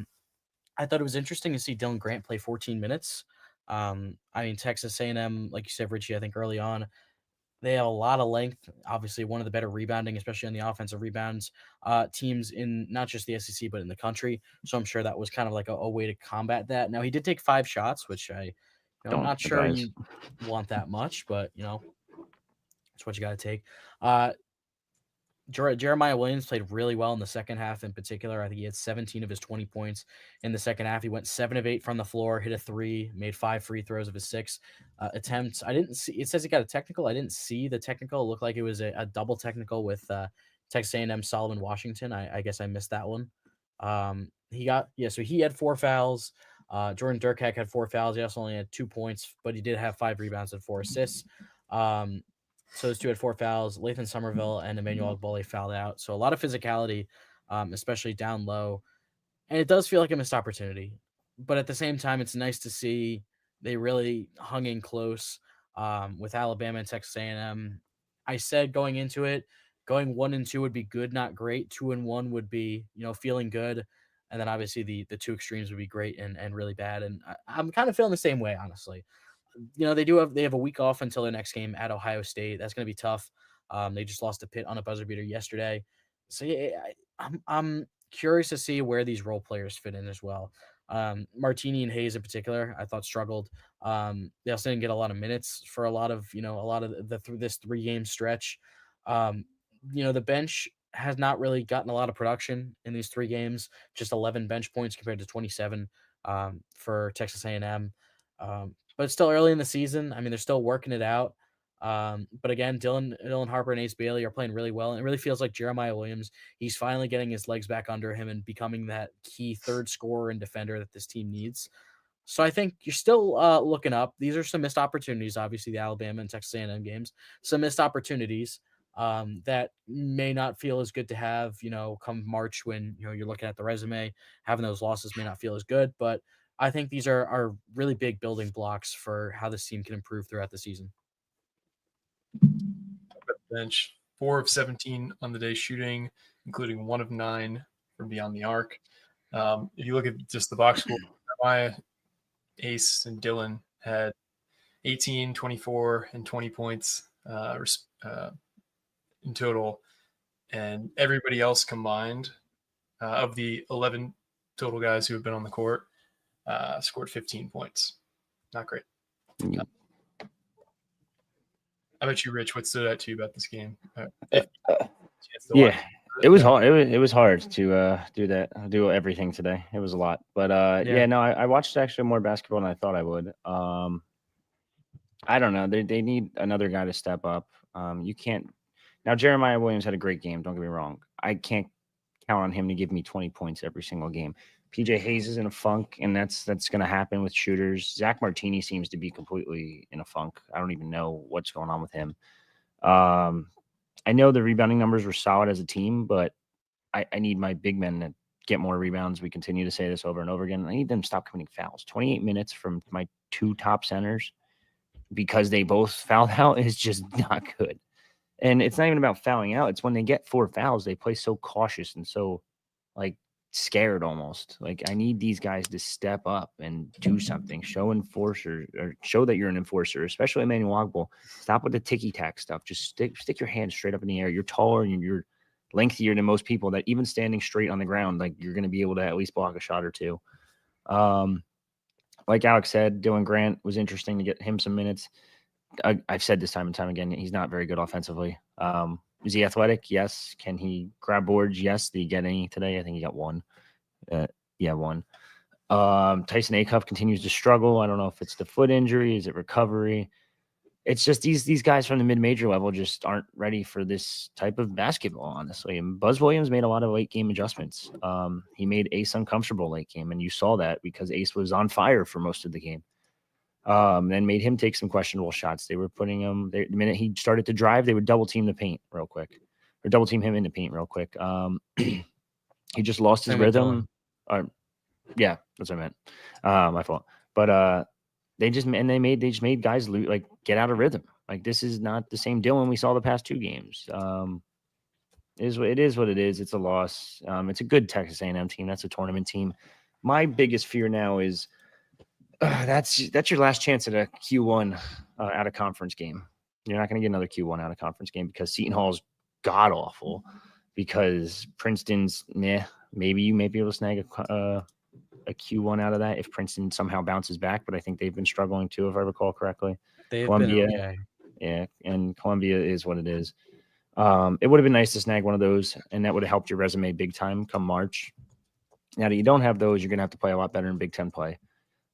thought it was interesting to see Dylan Grant play 14 minutes. I mean, Texas A&M, like you said, Richie, I think early on, they have a lot of length. Obviously, one of the better rebounding, especially on the offensive rebounds, teams in not just the SEC, but in the country. So I'm sure that was kind of a way to combat that. Now, he did take 5 shots, which I'm not sure you want that much, but, that's what you got to take. Jeremiah Williams played really well in the second half in particular. I think he had 17 of his 20 points in the second half. He went 7 of 8 from the floor, hit a 3, made 5 free throws of his 6 attempts. I didn't see – it says he got a technical. I didn't see the technical. It looked like it was a double technical with Texas A&M Solomon Washington. I guess I missed that one. So he had 4 fouls. Jordan Durkak had 4 fouls. He also only had 2 points, but he did have 5 rebounds and 4 assists. So those 2 had 4 fouls. Lathan Somerville and Emmanuel Agbole fouled out. So a lot of physicality, especially down low. And it does feel like a missed opportunity. But at the same time, it's nice to see they really hung in close with Alabama and Texas A&M. I said going into it, going 1-2 would be good, not great. 2-1 would be, feeling good. And then obviously the 2 extremes would be great and really bad. And I'm kind of feeling the same way, honestly. They have a week off until their next game at Ohio State. That's going to be tough. They just lost to Pitt on a buzzer beater yesterday. So yeah, I'm curious to see where these role players fit in as well. Martini and Hayes in particular, I thought struggled. They also didn't get a lot of minutes for a lot of this 3-game stretch. The bench has not really gotten a lot of production in these 3 games, just 11 bench points compared to 27 for Texas A&M. But it's still early in the season. I mean, they're still working it out. But again, Dylan Harper and Ace Bailey are playing really well. And it really feels like Jeremiah Williams, he's finally getting his legs back under him and becoming that key third scorer and defender that this team needs. So I think you're still looking up. These are some missed opportunities, obviously, the Alabama and Texas A&M games, some missed opportunities that may not feel as good to have, come March when, you're looking at the resume. Having those losses may not feel as good, but I think these are really big building blocks for how this team can improve throughout the season. Bench 4 of 17 on the day shooting, including 1 of 9 from beyond the arc. If you look at just the box score, Jeremiah, Ace, and Dylan had 18, 24, and 20 points in total, and everybody else combined of the 11 total guys who have been on the court scored 15 points. Not great. Yeah. How about you, Rich? What stood out to you about this game? It was hard. It was hard to do everything today. It was a lot, but I watched actually more basketball than I thought I would. I don't know. They need another guy to step up. You can't. Now Jeremiah Williams had a great game. Don't get me wrong. I can't count on him to give me 20 points every single game. PJ Hayes is in a funk, and that's going to happen with shooters. Zach Martini seems to be completely in a funk. I don't even know what's going on with him. I know the rebounding numbers were solid as a team, but I need my big men to get more rebounds. We continue to say this over and over again. I need them to stop committing fouls. 28 minutes from my 2 top centers because they both fouled out is just not good. And it's not even about fouling out. It's when they get 4 fouls, they play so cautious and so scared almost. I need these guys to step up and do something. Show that you're an enforcer, especially Emmanuel Ogbol. Stop with the ticky-tack stuff. Just stick your hand straight up in the air. You're taller and you're lengthier than most people that even standing straight on the ground, you're going to be able to at least block a shot or 2. Like Alex said, Dylan Grant was interesting to get him some minutes. I've said this time and time again, he's not very good offensively. Is he athletic? Yes. Can he grab boards? Yes. Did he get any today? I think he got 1. 1. Tyson Acuff continues to struggle. I don't know if it's the foot injury. Is it recovery? It's just these guys from the mid-major level just aren't ready for this type of basketball, honestly. And Buzz Williams made a lot of late-game adjustments. He made Ace uncomfortable late game, and you saw that because Ace was on fire for most of the game. And made him take some questionable shots. They were putting him the minute he started to drive, they would double team the paint real quick, or double team him in the paint real quick. He just lost his rhythm. Yeah, that's what I meant. My fault. But they just made guys get out of rhythm. This is not the same Dylan we saw the past 2 games. It is what it is. It's a loss. It's a good Texas A&M team. That's a tournament team. My biggest fear now is that's your last chance at a Q1 out of conference game. You're not going to get another Q1 out of conference game because Seton Hall's god awful. Because Princeton's maybe you may be able to snag a Q1 out of that if Princeton somehow bounces back. But I think they've been struggling too, if I recall correctly. Columbia, been okay. Yeah, and Columbia is what it is. It would have been nice to snag one of those, and that would have helped your resume big time come March. Now that you don't have those, you're going to have to play a lot better in Big Ten play.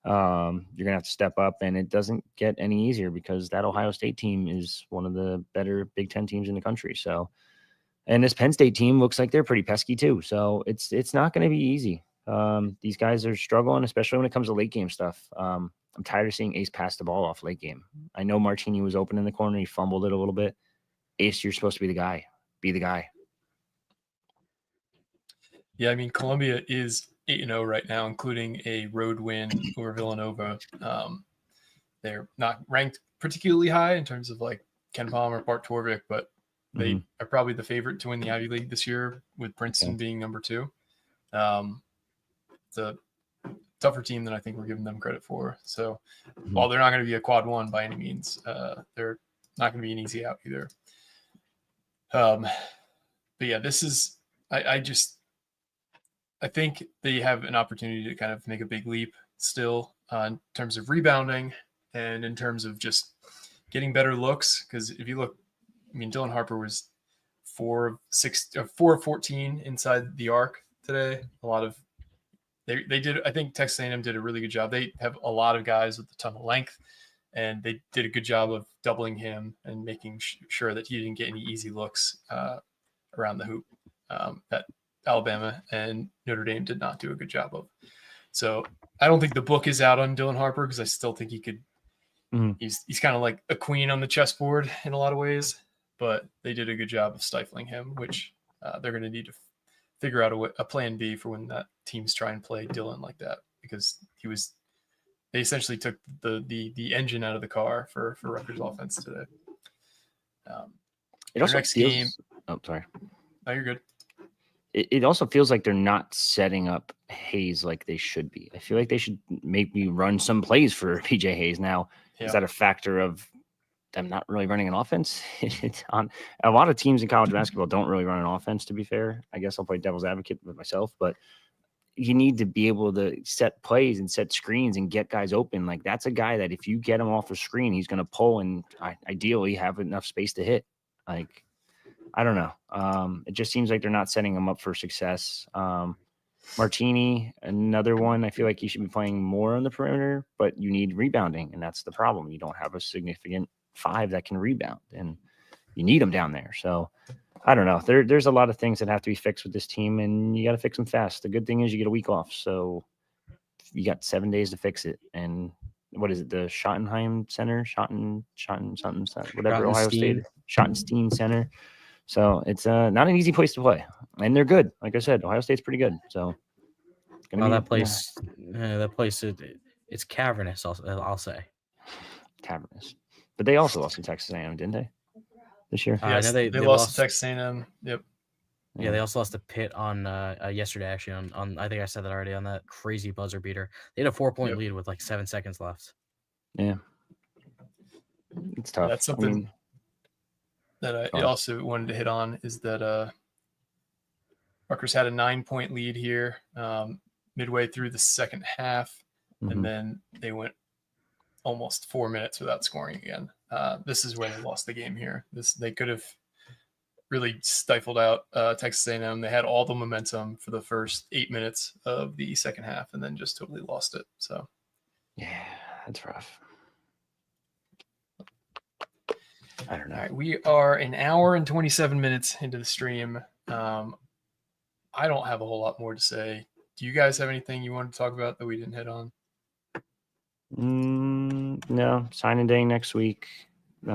You're going to have to step up, and it doesn't get any easier because that Ohio State team is one of the better Big Ten teams in the country. So, and this Penn State team looks like they're pretty pesky too. So it's not going to be easy. These guys are struggling, especially when it comes to late game stuff. I'm tired of seeing Ace pass the ball off late game. I know Martini was open in the corner. He fumbled it a little bit. Ace, you're supposed to be the guy. Be the guy. Yeah, I mean, Columbia is 8-0 right now, including a road win over Villanova. They're not ranked particularly high in terms of Ken Palmer, Bart Torvik, but they are probably the favorite to win the Ivy League this year, with Princeton being number 2. It's a tougher team than I think we're giving them credit for. So while they're not going to be a quad 1 by any means, they're not going to be an easy out either. But yeah, this is I just I think they have an opportunity to kind of make a big leap still in terms of rebounding and in terms of just getting better looks. Because if you look, I mean, Dylan Harper was 4 of 14 inside the arc today. A lot of they did. I think Texas A&M did a really good job. They have a lot of guys with a ton of length, and they did a good job of doubling him and making sure that he didn't get any easy looks around the hoop that Alabama and Notre Dame did not do a good job of. So I don't think the book is out on Dylan Harper because I still think he could. He's kind of like a queen on the chessboard in a lot of ways, but they did a good job of stifling him, which they're going to need to figure out a plan B for when that teams try and play Dylan like that, because they essentially took the engine out of the car for Rutgers offense today. It also next feels, game. Oh, sorry. Oh, you're good. It also feels like they're not setting up Hayes like they should be. I feel like they should maybe run some plays for PJ Hayes now. Yeah. Is that a factor of them not really running an offense? It's on a lot of teams in college basketball don't really run an offense, to be fair. I guess I'll play devil's advocate with myself, but you need to be able to set plays and set screens and get guys open. Like, that's a guy that if you get him off a screen, he's going to pull and ideally have enough space to hit. Like, I don't know. It just seems like they're not setting him up for success. Martini, another one. I feel like he should be playing more on the perimeter, but you need rebounding, and that's the problem. You don't have a significant 5 that can rebound, and you need them down there. So I don't know. There's a lot of things that have to be fixed with this team, and you got to fix them fast. The good thing is you get a week off, so you got 7 days to fix it. And what is it? The Schottenheim Center, something, whatever, Ohio State, Schottenstein Center. So it's not an easy place to play, and they're good. Like I said, Ohio State's pretty good. So that place, it's cavernous. I'll say cavernous, but they also lost to Texas A&M, didn't they? This year, yes, they lost to Texas A&M. Yep. Yeah, they also lost to Pitt on yesterday. Actually, on I think I said that already on that crazy buzzer beater. They had a 4-point lead with like 7 seconds left. Yeah, it's tough. That's something that I also wanted to hit on is that Rutgers had a 9-point lead here midway through the second half, and then they went almost 4 minutes without scoring again. This is where they lost the game here. They could have really stifled out Texas A&M. They had all the momentum for the first 8 minutes of the second half and then just totally lost it. So, yeah, that's rough. I don't know. All right, we are an hour and 27 minutes into the stream. I don't have a whole lot more to say. Do you guys have anything you want to talk about that we didn't hit on? No, signing day next week. If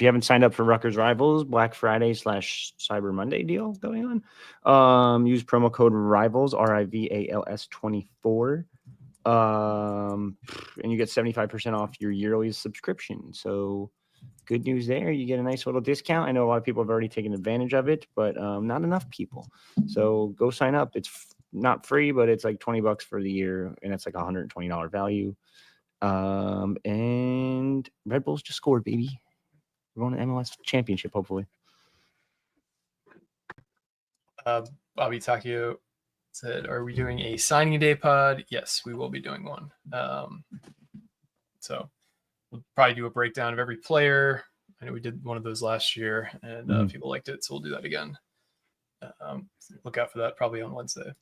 you haven't signed up for Rutgers Rivals, Black Friday / Cyber Monday deal going on. Use promo code RIVALS, RIVALS 24. And you get 75% off your yearly subscription. So good news there. You get a nice little discount. I know a lot of people have already taken advantage of it, but not enough people. So go sign up. It's not free, but it's like $20 for the year, and it's like $120 value. And Red Bulls just scored, baby. We're going to MLS championship, hopefully. Bobby Takio said, are we doing a signing day pod? Yes, we will be doing one. So we'll probably do a breakdown of every player. I know we did one of those last year, and people liked it, so we'll do that again. Look out for that probably on Wednesday.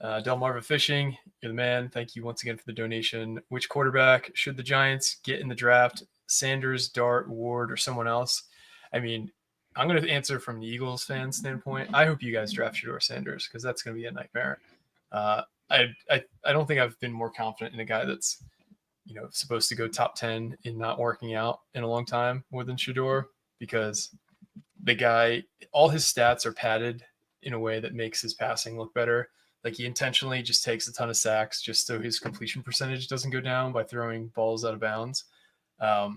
Delmarva Fishing, you're the man. Thank you once again for the donation. Which quarterback should the Giants get in the draft? Sanders, Dart, Ward, or someone else? I mean, I'm going to answer from the Eagles fan standpoint. I hope you guys draft Shedeur Sanders because that's going to be a nightmare. I don't think I've been more confident in a guy that's supposed to go top 10 in not working out in a long time more than Shedeur, because the guy, all his stats are padded in a way that makes his passing look better. Like, he intentionally just takes a ton of sacks just so his completion percentage doesn't go down by throwing balls out of bounds. I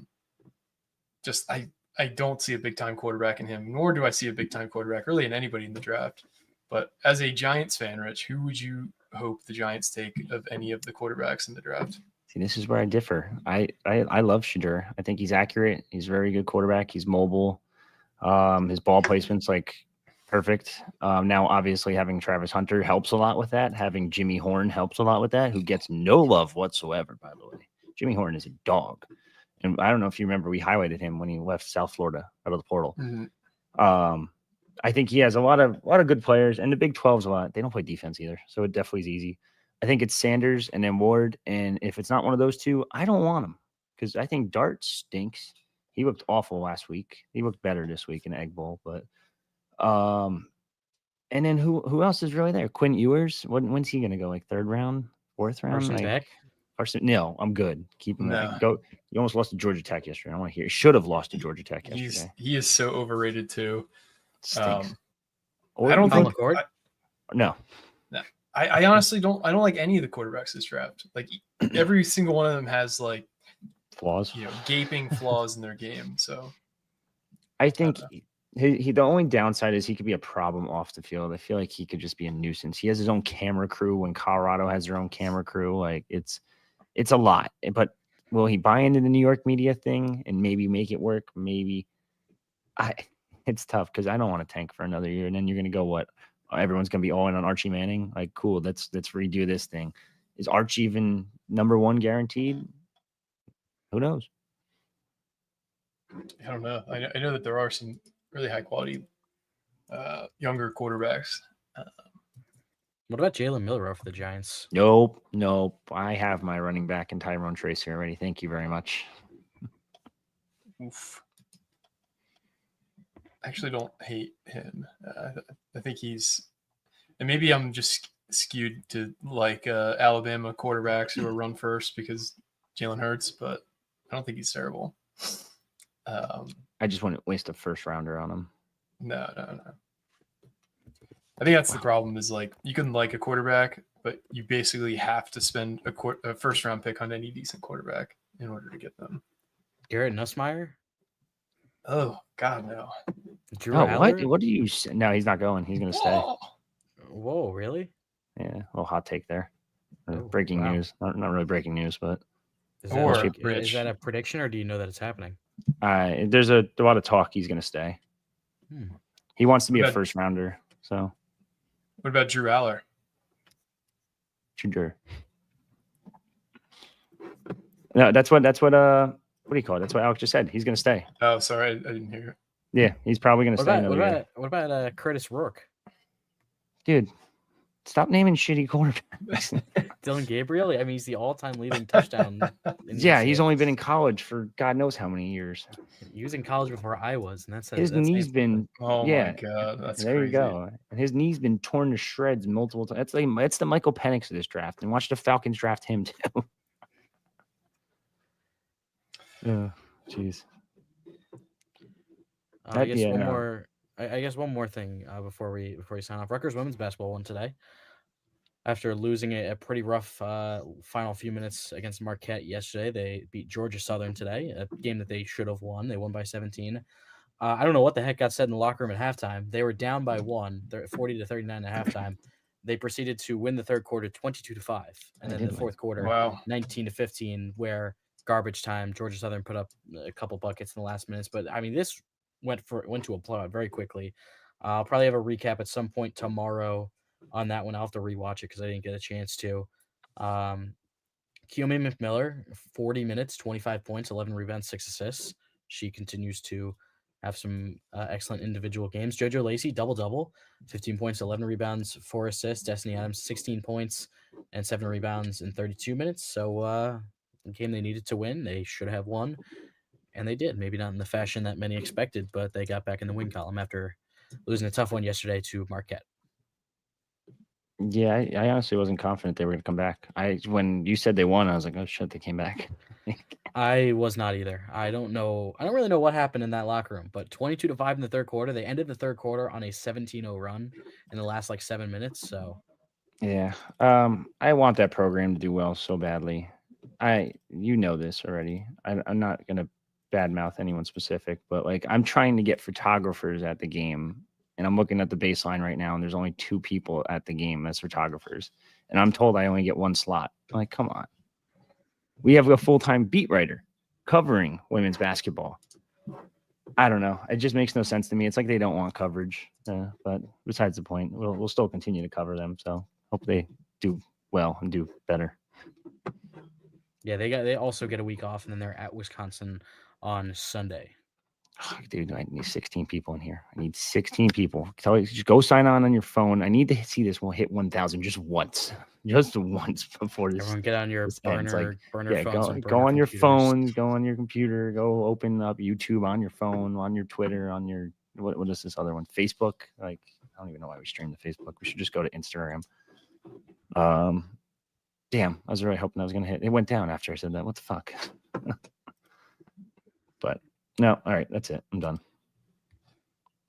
don't see a big-time quarterback in him, nor do I see a big-time quarterback really in anybody in the draft. But as a Giants fan, Rich, who would you hope the Giants take of any of the quarterbacks in the draft? See, this is where I differ. I love Shedeur. I think he's accurate. He's a very good quarterback. He's mobile. His ball placement's like Perfect. Now, obviously, having Travis Hunter helps a lot with that. Having Jimmy Horn helps a lot with that, who gets no love whatsoever, by the way. Jimmy Horn is a dog. And I don't know if you remember, we highlighted him when he left South Florida out of the portal. I think he has a lot of good players, and the Big 12's a lot. They don't play defense either, so it definitely is easy. I think it's Sanders and then Ward, and if it's not one of those two, I don't want him because I think Dart stinks. He looked awful last week. He looked better this week in Egg Bowl, but and then who else is really there? Quinn Ewers. When's he going to go? Like third round, fourth round? Parsons back? No, I'm good. Keep him No. go. You almost lost to Georgia Tech yesterday. I want to hear. Should have lost to Georgia Tech yesterday. He is so overrated too. Stinks. I don't think. No. I honestly don't. I don't like any of the quarterbacks this draft. Like every single one of them has like flaws. Gaping flaws in their game. So I think he the only downside is he could be a problem off the field. I feel like he could just be a nuisance. He has his own camera crew when Colorado has their own camera crew. Like it's a lot. But will he buy into the New York media thing and maybe make it work? Maybe. It's tough because I don't want to tank for another year. And then you're going to go, what? Everyone's going to be all in on Archie Manning. Like, cool. Let's redo this thing. Is Archie even number one guaranteed? Who knows? I don't know. I know that there are some really high quality younger quarterbacks. What about Jalen Milroe for the Giants? Nope. I have my running back and Tyrone Tracy already. Thank you very much. Oof. I actually don't hate him. I think he's, and maybe I'm just skewed to like Alabama quarterbacks who are run first because Jalen Hurts, but I don't think he's terrible. I just wouldn't waste a first rounder on him. No. I think that's the problem is like you can like a quarterback, but you basically have to spend a first round pick on any decent quarterback in order to get them. Garrett Nussmeier? Oh God, no. Drew What do you say? No, he's not going. He's going to stay. Whoa, really? Yeah, a little hot take there. Breaking news. Not really breaking news, but is that a prediction or do you know that it's happening? There's a lot of talk he's going to stay. He wants to be a first rounder. So, what about Drew Aller? Drew. No, that's what what do you call it? That's what Alex just said. He's going to stay. Oh, sorry, I didn't hear it. Yeah, he's probably going to stay. What about Curtis Rourke? Dude, stop naming shitty quarterbacks. Dylan Gabriel? I mean, he's the all-time leading touchdown. He's only been in college for God knows how many years. He was in college before I was, and his knee's been. Oh my God, that's there crazy. You go. And his knee's been torn to shreds multiple times. It's the Michael Penix of this draft, and watch the Falcons draft him too. Jeez. I guess one more thing before we sign off. Rutgers women's basketball won today after losing a pretty rough final few minutes against Marquette yesterday. They beat Georgia Southern today, a game that they should have won. They won by 17. I don't know what the heck got said in the locker room at halftime. They were down by 1. They're 40-39 at halftime. They proceeded to win the third quarter 22-5, and then the fourth quarter 19-15, where garbage time. Georgia Southern put up a couple buckets in the last minutes, but I mean this went to a blowout very quickly. I'll probably have a recap at some point tomorrow on that one. I'll have to rewatch it because I didn't get a chance to. Keome McMiller, 40 minutes, 25 points, 11 rebounds, 6 assists. She continues to have some excellent individual games. JoJo Lacey, double-double, 15 points, 11 rebounds, 4 assists. Destiny Adams, 16 points and 7 rebounds in 32 minutes. So the game they needed to win, they should have won, and they did. Maybe not in the fashion that many expected, but they got back in the win column after losing a tough one yesterday to Marquette. Yeah, I honestly wasn't confident they were going to come back. When you said they won, I was like, oh shit, they came back. I was not either. I don't really know what happened in that locker room, but 22-5 in the third quarter. They ended the third quarter on a 17-0 run in the last 7 minutes. So yeah, I want that program to do well so badly. You know this already. I'm not going to badmouth anyone specific, but I'm trying to get photographers at the game, and I'm looking at the baseline right now, and there's only 2 people at the game as photographers, and I'm told I only get 1 slot. I'm like, come on. We have a full-time beat writer covering women's basketball. I don't know. It just makes no sense to me. It's like they don't want coverage. But besides the point, we'll still continue to cover them. So hope they do well and do better. Yeah, they also get a week off, and then they're at Wisconsin on Sunday. Oh, dude, I need 16 people in here. I need 16 people. Tell you, just go sign on your phone. I need to see this one hit 1,000 just once before this. Everyone get on your this ends. burner Yeah, phones. go on your phone, go on your computer, go open up YouTube on your phone, on your Twitter, on your what is this other one? Facebook. Like, I don't even know why we stream to Facebook. We should just go to Instagram. Damn, I was really hoping I was gonna hit. It went down after I said that. What the fuck? But no, all right, that's it. I'm done.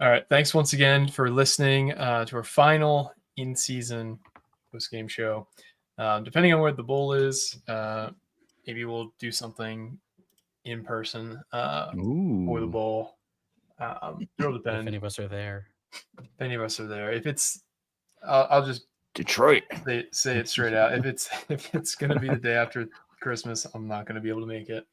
All right. Thanks once again for listening to our final in-season post-game show. Depending on where the bowl is, maybe we'll do something in person for the bowl. It'll depend. If any of us are there. If it's, I'll just Detroit. Say it straight out. If it's going to be the day after Christmas, I'm not going to be able to make it.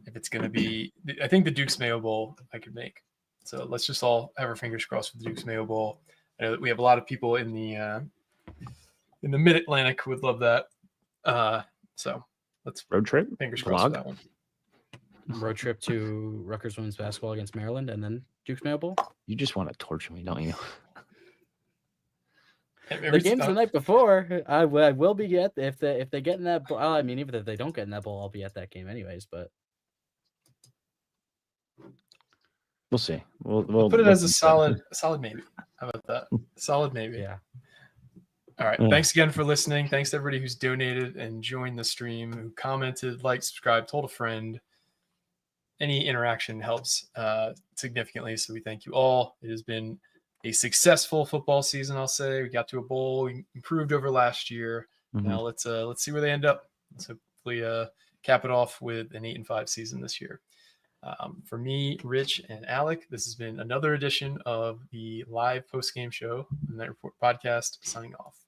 If it's going to be, I think the Duke's Mayo Bowl I could make. So let's just all have our fingers crossed for the Duke's Mayo Bowl. I know that we have a lot of people in the Mid-Atlantic who would love that. So let's road trip. Fingers crossed for that one. Road trip to Rutgers women's basketball against Maryland, and then Duke's Mayo Bowl. You just want to torture me, don't you? The game's the night before. I will be at if they get in that bowl. I mean, even if they don't get in that bowl, I'll be at that game anyways. But we'll see. We'll put it as a solid maybe. How about that? Solid maybe. Yeah. All right. Thanks again for listening. Thanks to everybody who's donated and joined the stream, who commented, liked, subscribed, told a friend. Any interaction helps significantly. So we thank you all. It has been a successful football season, I'll say. We got to a bowl. We improved over last year. Mm-hmm. Now let's see where they end up. Let's hopefully cap it off with an 8-5 season this year. For me, Rich, and Alec, this has been another edition of the live post-game show, the Knight Report podcast, signing off.